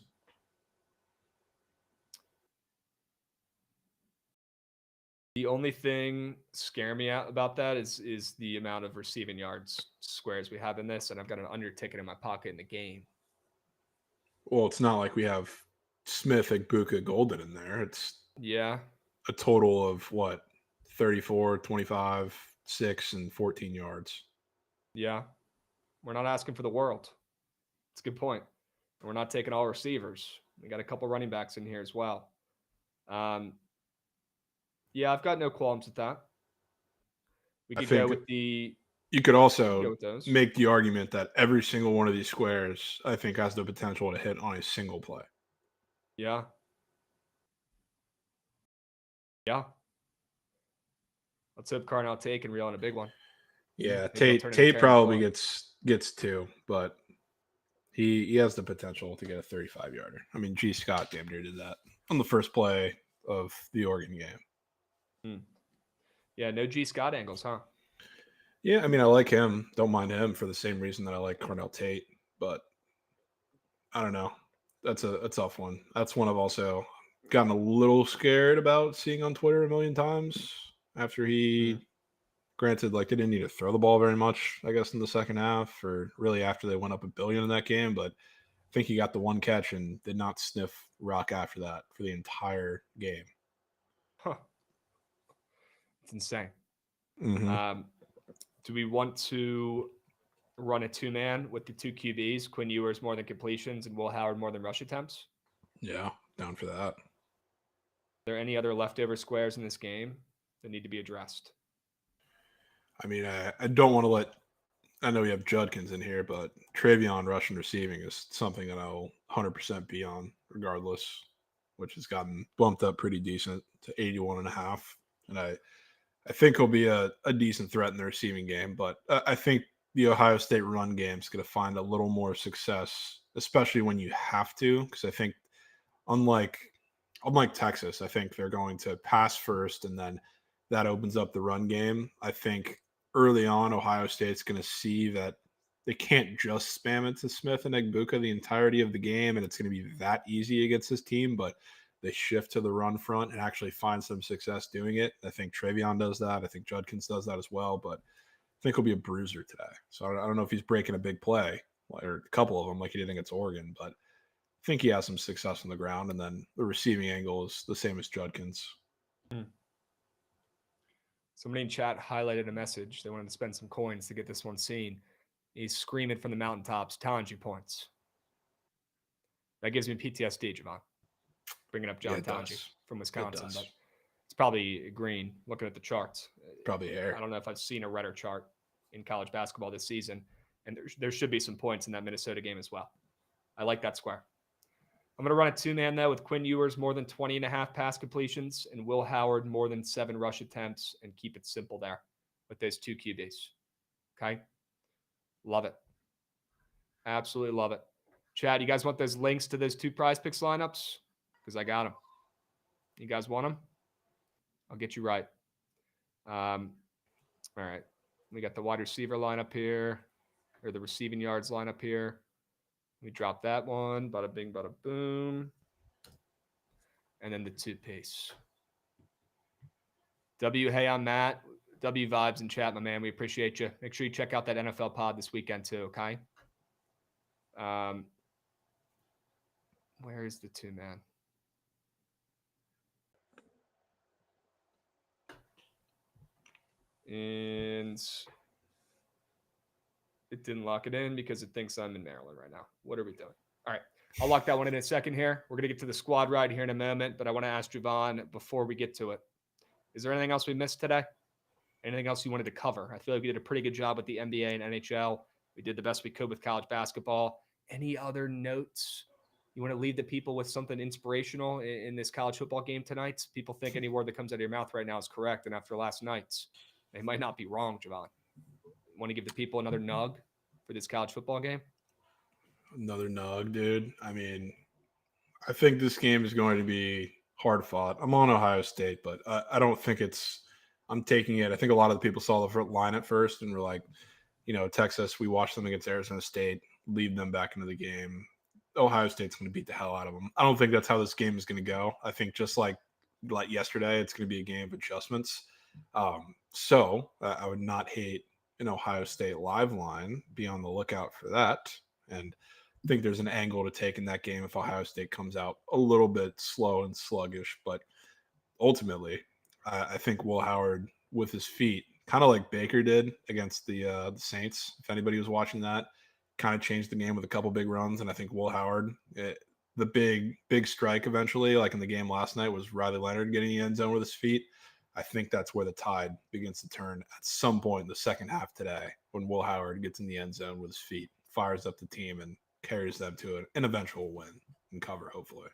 B: The only thing scare me out about that is the amount of receiving yards squares we have in this, and I've got an under ticket in my pocket in the game.
C: Well, it's not like we have Smith, Buka, Golden in there. It's a total of 34, 25, 6, and 14 yards.
B: Yeah. We're not asking for the world. It's a good point. And we're not taking all receivers. We got a couple running backs in here as well. Yeah, I've got no qualms with that. We could go with the...
C: You could also make the argument that every single one of these squares, I think, has the potential to hit on a single play.
B: Yeah. Yeah. Let's hope Carnell Tate can reel in a big one.
C: Yeah, Tate probably gets 2, but he has the potential to get a 35-yarder. I mean, G. Scott damn near did that on the first play of the Oregon game.
B: Yeah, no G. Scott angles, huh?
C: Yeah, I mean, I like him. Don't mind him for the same reason that I like Carnell Tate, but I don't know. That's a tough one. That's one I've also gotten a little scared about seeing on Twitter a million times after he, granted, they didn't need to throw the ball very much, I guess, in the second half, or really after they went up $1 billion in that game, but I think he got the one catch and did not sniff rock after that for the entire game.
B: Huh. It's insane.
C: Mm-hmm.
B: Do we want to run a 2-man with the 2 QBs, Quinn Ewers more than completions and Will Howard more than rush attempts?
C: Yeah, down for that. Are
B: there any other leftover squares in this game that need to be addressed?
C: I mean, I don't want to let... I know we have Judkins in here, but Travion rushing receiving is something that I'll 100% be on regardless, which has gotten bumped up pretty decent to 81.5. And I think he'll be a decent threat in the receiving game, but I think the Ohio State run game is going to find a little more success especially when you have to. Because I think, unlike Texas, I think they're going to pass first, and then that opens up the run game. I think early on, Ohio State's going to see that they can't just spam it to Smith and Egbuka the entirety of the game, and it's going to be that easy against this team. But they shift to the run front and actually find some success doing it. I think Travion does that. I think Judkins does that as well. But I think he'll be a bruiser today. So I don't know if he's breaking a big play or a couple of them like he did against Oregon, but I think he has some success on the ground. And then the receiving angle is the same as Judkins.
B: Somebody in chat highlighted a message. They wanted to spend some coins to get this one seen. He's screaming from the mountaintops, Tanji points. That gives me PTSD, Jovan. Bringing up John Tanji from Wisconsin, but it's probably green looking at the charts.
C: Probably air.
B: I don't know if I've seen a redder chart in college basketball this season, and there should be some points in that Minnesota game as well. I like that square. I'm going to run a two-man, though, with Quinn Ewers more than 20.5 pass completions and Will Howard more than 7 rush attempts, and keep it simple there with those 2 QBs. Okay? Love it. Absolutely love it. Chad, you guys want those links to those 2 prize picks lineups? Because I got them. You guys want them? I'll get you right. All right. We got the wide receiver lineup here, or the receiving yards lineup here. We drop that one. Bada bing, bada boom. And then the 2-piece. Hey, I'm Matt. W Vibes in chat, my man. We appreciate you. Make sure you check out that NFL pod this weekend too, okay? Where is the 2-man? And it didn't lock it in because it thinks I'm in Maryland right now. What are we doing? All right. I'll lock that one in a second here. We're going to get to the squad ride here in a moment, but I want to ask Jovan before we get to it. Is there anything else we missed today? Anything else you wanted to cover? I feel like we did a pretty good job with the NBA and NHL. We did the best we could with college basketball. Any other notes? You want to leave the people with something inspirational in this college football game tonight? People think any word that comes out of your mouth right now is correct, and after last night's, they might not be wrong, Jovan. Want to give the people another nug for this college football game?
C: Another nug, dude. I mean, I think this game is going to be hard fought. I'm on Ohio State, but I don't think I'm taking it. I think a lot of the people saw the front line at first and were like, Texas, we watched them against Arizona State, lead them back into the game. Ohio State's going to beat the hell out of them. I don't think that's how this game is going to go. I think just like yesterday, it's going to be a game of adjustments. So I would not hate an Ohio State live line. Be on the lookout for that. And I think there's an angle to take in that game if Ohio State comes out a little bit slow and sluggish. But ultimately, I think Will Howard with his feet, kind of like Baker did against the Saints, if anybody was watching that, kind of changed the game with a couple big runs. And I think Will Howard, the big strike eventually, like in the game last night, was Riley Leonard getting the end zone with his feet. I think that's where the tide begins to turn at some point in the second half today when Will Howard gets in the end zone with his feet, fires up the team, and carries them to an eventual win and cover, hopefully.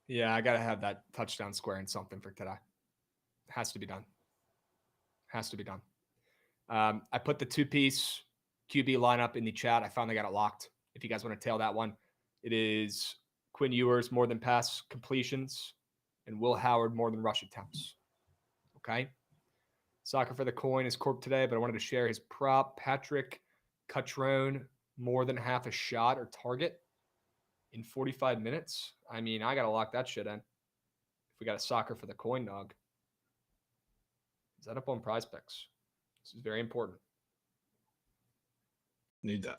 B: Yeah, I got to have that touchdown square and something for today. Has to be done. Has to be done. I put the 2-piece QB lineup in the chat. I finally got it locked. If you guys want to tail that one, it is Quinn Ewers more than pass completions and Will Howard more than rush attempts. Okay. Soccer for the coin is Corp today, but I wanted to share his prop. Patrick Cutrone more than half a shot or target in 45 minutes. I mean, I got to lock that shit in. If we got a soccer for the coin dog. Is that up on Prize Picks? This is very important.
C: Need that.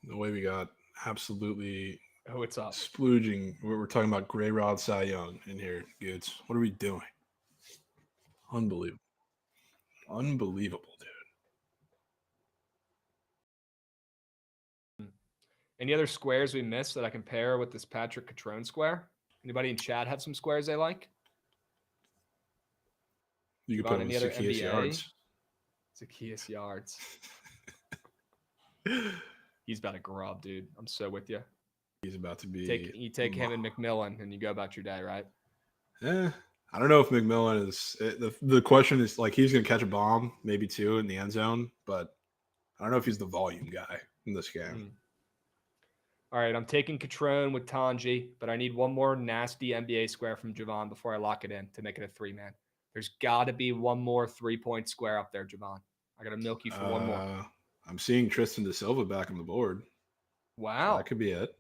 C: The way we got absolutely
B: it's up.
C: Splooging. We're talking about Gray Rod Cy Young in here, dudes. What are we doing? Unbelievable. Unbelievable, dude.
B: Any other squares we missed that I can pair with this Patrick Cutrone square? Anybody in chat have some squares they like?
C: You could put any other Zacchaeus Yards.
B: Zacchaeus Yards. He's about to grub, dude. I'm so with you.
C: He's about to be.
B: You take him and McMillan, and you go about your day, right?
C: I I don't know if McMillan is the question is like he's going to catch a bomb, maybe two in the end zone, but I don't know if he's the volume guy in this game.
B: All right, I'm taking Catrone with Tanji, but I need one more nasty NBA square from Jovan before I lock it in to make it a 3-man. There's got to be one more 3-point square up there, Jovan. I got to milk you for one more.
C: I'm seeing Tristan Da Silva back on the board.
B: Wow.
C: So that could be it.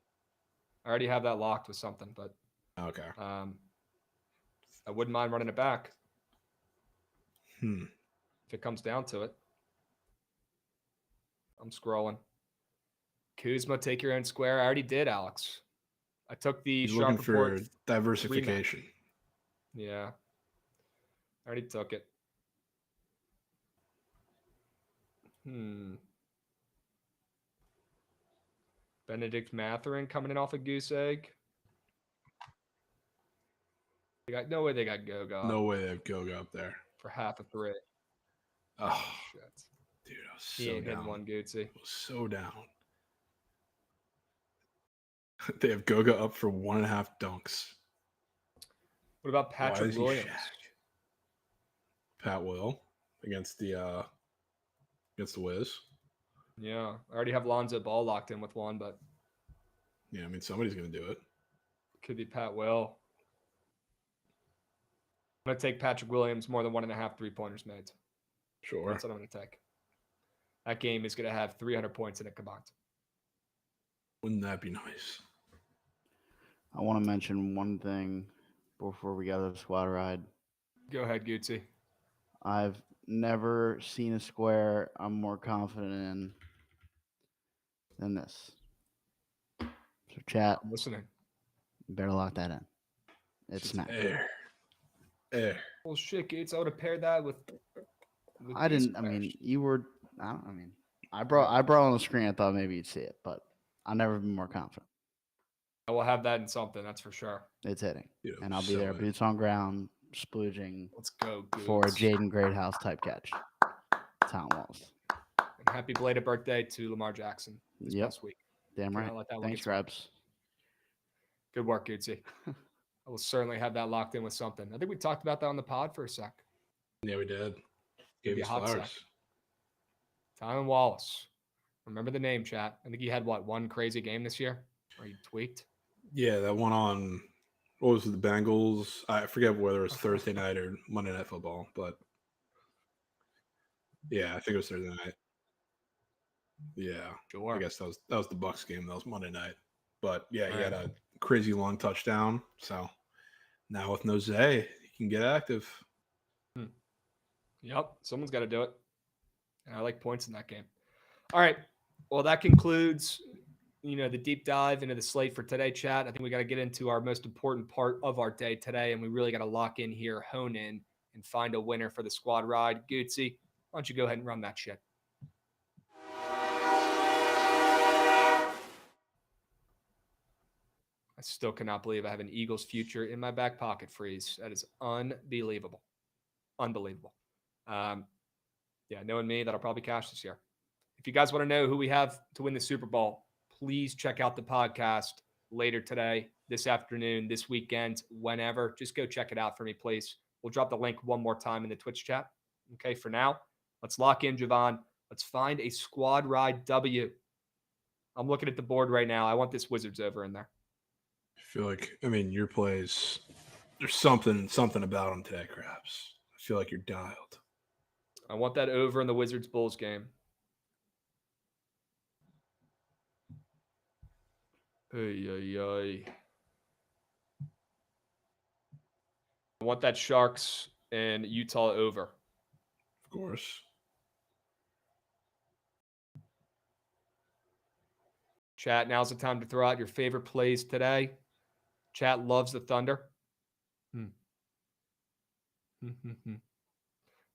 B: I already have that locked with something, but
C: okay.
B: I wouldn't mind running it back.
C: If
B: it comes down to it. I'm scrolling. Kuzma, take your own square. I already did, Alex. I took the
C: He's
B: sharp
C: looking for diversification.
B: Yeah. I already took it. Benedict Mathurin coming in off a goose egg. No way they got Goga.
C: No way they have Goga up there.
B: For half a 3.
C: Oh,
B: shit.
C: Dude, I was
B: He
C: so
B: ain't
C: down.
B: hitting one, Gootsy.
C: I was so down. They have Goga up for 1.5 dunks.
B: What about Patrick Williams?
C: Pat Will against the Wiz.
B: Yeah, I already have Lonzo Ball locked in with one, but
C: yeah, I mean somebody's gonna do it.
B: Could be Pat Will. I'm gonna take Patrick Williams more than 1.5 3-pointers made.
C: Sure,
B: that's what I'm gonna take. That game is gonna have 300 points in it combined.
C: Wouldn't that be nice?
D: I want to mention one thing before we go to the squad ride.
B: Go ahead, Gootsy.
D: I've never seen a square I'm more confident in than this. So, chat.
B: I'm listening.
D: You better lock that in. It's snap.
C: Air.
B: Well, shit, Gates. I would have paired that with
D: I didn't. I mean, you were. I brought on the screen. I thought maybe you'd see it, but I've never been more confident.
B: I will have that in something. That's for sure.
D: It's hitting,
C: Dude,
D: and I'll be there, boots on ground, splooging.
B: Let's go, Goots.
D: For a Jaden Greathouse type catch. Town Walls.
B: And happy belated birthday to Lamar Jackson this past week.
D: Damn right. Thanks, Krabs.
B: Good work, Gootsy. I will certainly have that locked in with something. I think we talked about that on the pod for a sec.
C: Yeah, we did. Gave you flowers.
B: Tylen Wallace. Remember the name, chat. I think he had, one crazy game this year where he tweaked?
C: Yeah, that one on, what was it, the Bengals? I forget whether it was Thursday night or Monday Night Football, but yeah, I think it was Thursday night. Yeah,
B: sure.
C: I guess that was the Bucs game. That was Monday night. But yeah, he had a crazy long touchdown. So now with no Zay, he can get active.
B: Yep, someone's got to do it. And I like points in that game. All right, well, that concludes the deep dive into the slate for today, chat. I think we got to get into our most important part of our day today, and we really got to lock in here, hone in, and find a winner for the squad ride. Gootsy, why don't you go ahead and run that shit? I still cannot believe I have an Eagles future in my back pocket, Freeze. That is unbelievable. Unbelievable. Knowing me, that'll probably cash this year. If you guys want to know who we have to win the Super Bowl, please check out the podcast later today, this afternoon, this weekend, whenever. Just go check it out for me, please. We'll drop the link one more time in the Twitch chat. Okay, for now, let's lock in, Jovan. Let's find a squad ride W. I'm looking at the board right now. I want this Wizards over in there.
C: I feel like, your plays, there's something about them today, Krabs. I feel like you're dialed.
B: I want that over in the Wizards-Bulls game. I want that Sharks and Utah over.
C: Of course.
B: Chat, now's the time to throw out your favorite plays today. Chat loves the Thunder.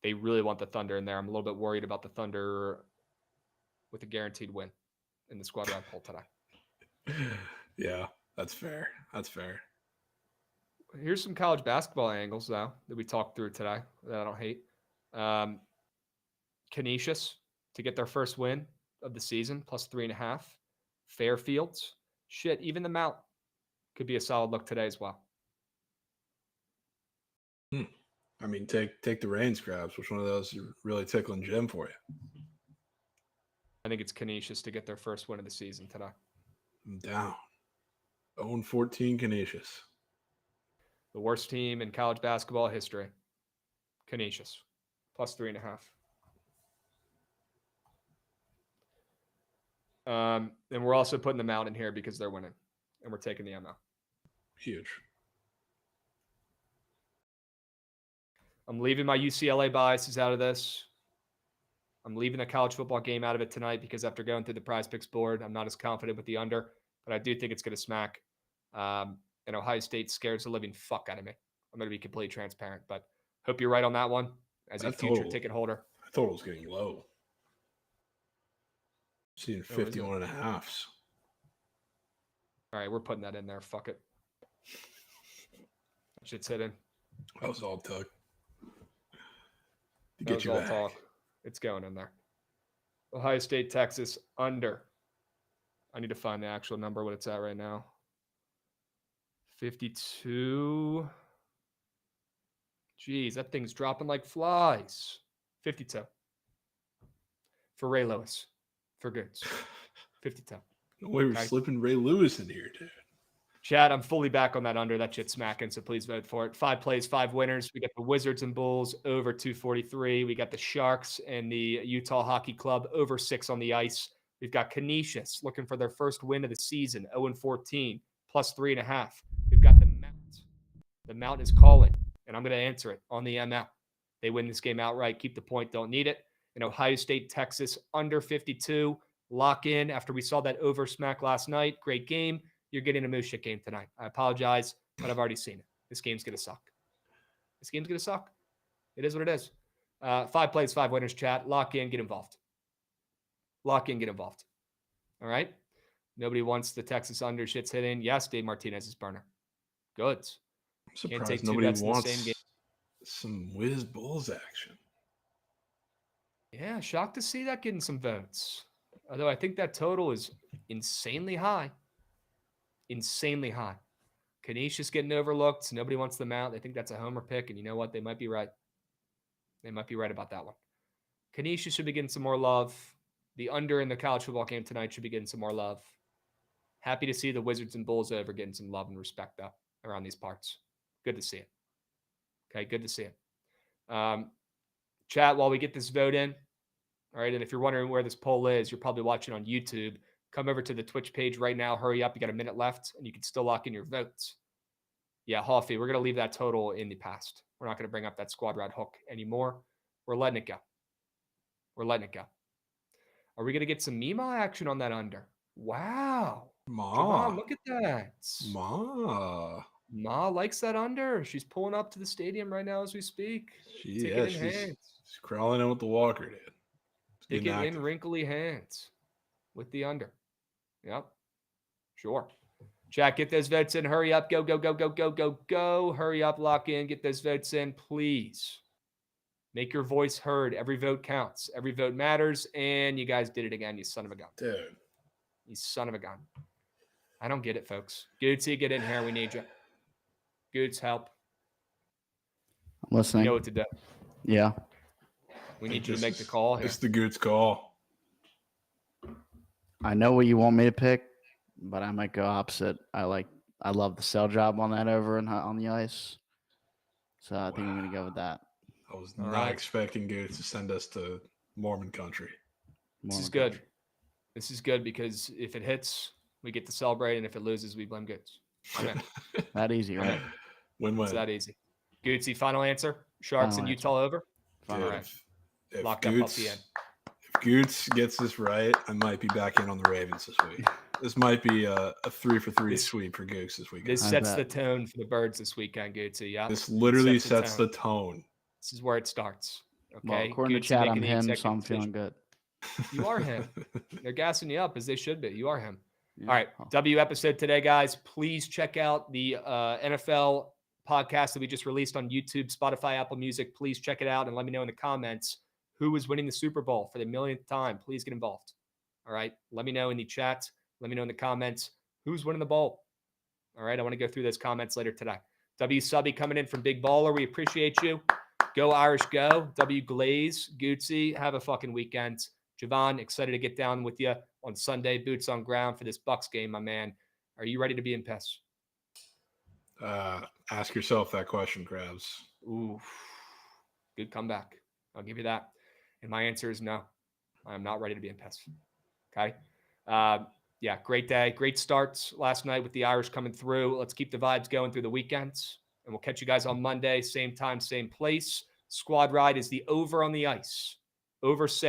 B: They really want the Thunder in there. I'm a little bit worried about the Thunder with a guaranteed win in the squad ride poll today.
C: Yeah, that's fair. That's fair.
B: Here's some college basketball angles, though, that we talked through today that I don't hate. Canisius to get their first win of the season, plus 3.5. Fairfields. Even the Mount could be a solid look today as well.
C: I mean, take the reins, Krabs. Which one of those is really tickling Jim for you?
B: I think it's Canisius to get their first win of the season today.
C: I'm down. 0-14 Canisius.
B: The worst team in college basketball history. Canisius. Plus 3.5. And we're also putting them out in here because they're winning. And we're taking the ML.
C: Huge.
B: I'm leaving my UCLA biases out of this. I'm leaving the college football game out of it tonight because after going through the Prize Picks board, I'm not as confident with the under, but I do think it's going to smack. And Ohio State scares the living fuck out of me. I'm going to be completely transparent, but hope you're right on that one as a future ticket holder.
C: I thought it was getting low. Seeing 51.5.
B: All right, we're putting that in there. Fuck it. That shit's hidden.
C: That was all Tug. To
B: That
C: get
B: was
C: you
B: all
C: back.
B: talk. It's going in there. Ohio State, Texas, under. I need to find the actual number, what it's at right now. 52. Jeez, that thing's dropping like flies. 52. For Ray Lewis. For Goods. 52.
C: No way we're slipping Ray Lewis in here, dude.
B: Chad, I'm fully back on that under. That shit's smacking, so please vote for it. 5 plays, 5 winners. We got the Wizards and Bulls over 243. We got the Sharks and the Utah Hockey Club over 6 on the ice. We've got Canisius looking for their first win of the season, 0-14, plus 3.5. We've got the Mount. The Mount is calling, and I'm going to answer it on the ML. They win this game outright. Keep the point. Don't need it. And Ohio State, Texas, under 52. Lock in after we saw that over smack last night. Great game. You're getting a moose shit game tonight. I apologize, but I've already seen it. This game's going to suck. This game's going to suck. It is what it is. 5 plays, 5 winners, chat. Lock in, get involved. Lock in, get involved. All right? Nobody wants the Texas under shits hitting. Yes, Dave Martinez is burner. Good.
C: I'm surprised nobody wants some Wiz Bulls action.
B: Yeah, shocked to see that getting some votes. Although I think that total is insanely high. Insanely high. Canisius getting overlooked. Nobody wants them out. They think that's a homer pick, and you know what? They might be right. They might be right about that one. Canisius should be getting some more love. The under in the college football game tonight should be getting some more love. Happy to see the Wizards and Bulls over getting some love and respect, though, around these parts. Good to see it. Okay, good to see it. Chat, while we get this vote in, all right, and if you're wondering where this poll is, you're probably watching on YouTube. Come over to the Twitch page right now. Hurry up. You got a minute left, and you can still lock in your votes. Yeah, Hoffy, we're going to leave that total in the past. We're not going to bring up that squad ride hook anymore. We're letting it go. We're letting it go. Are we going to get some Mima action on that under? Wow.
C: Ma.
B: Jovan, look at that. Ma likes that under. She's pulling up to the stadium right now as we speak.
C: She's crawling in with the walker, dude.
B: Taking in wrinkly hands with the under. Yep. Sure. Jack, get those votes in. Hurry up. Go, go, go, go, go, go, go. Hurry up. Lock in. Get those votes in, please. Make your voice heard. Every vote counts. Every vote matters. And you guys did it again, you son of a gun.
C: Dude.
B: You son of a gun. I don't get it, folks. Gootsy, get in here. We need you. Goots, help.
D: I'm listening.
B: You know what to do.
D: Yeah.
B: We need you to make the call here.
C: It's the Goots call.
D: I know what you want me to pick, but I might go opposite. I love the sell job on that over and on the ice. So I think I'm going to go with that.
C: I was not expecting Goots to send us to Mormon country.
B: This is good. This is good because if it hits, we get to celebrate, and if it loses, we blame Goots.
D: That easy, right?
B: Win-win. It's that easy. Gootsy, final answer. Sharks and Utah over.
C: All
B: right.
C: If
B: Locked up off the end.
C: If Goots gets this right, I might be back in on the Ravens this week. This might be a 3-for-3 sweep for Goots this weekend.
B: This sets the tone for the Birds this weekend, Gootsy. Yeah.
C: This literally sets the tone.
B: This is where it starts. Okay.
D: Well, according to chat, I'm him, so I'm feeling good.
B: You are him. They're gassing you up as they should be. You are him. Yeah. All right. W episode today, guys. Please check out the NFL podcast that we just released on YouTube, Spotify, Apple Music. Please check it out and let me know in the comments who is winning the Super Bowl for the millionth time. Please get involved. All right. Let me know in the chat. Let me know in the comments who's winning the bowl. All right. I want to go through those comments later today. W Subby coming in from Big Baller. We appreciate you. Go Irish, go. W Glaze, Gootsy, have a fucking weekend. Jovan, excited to get down with you on Sunday, boots on ground for this Bucks game, my man. Are you ready to be in piss?
C: Ask yourself that question, Krabs.
B: Ooh, good comeback. I'll give you that. And my answer is no. I'm not ready to be in piss. Okay. Yeah, great day. Great starts last night with the Irish coming through. Let's keep the vibes going through the weekends. And we'll catch you guys on Monday, same time, same place. Squad ride is the over on the ice. Over 6.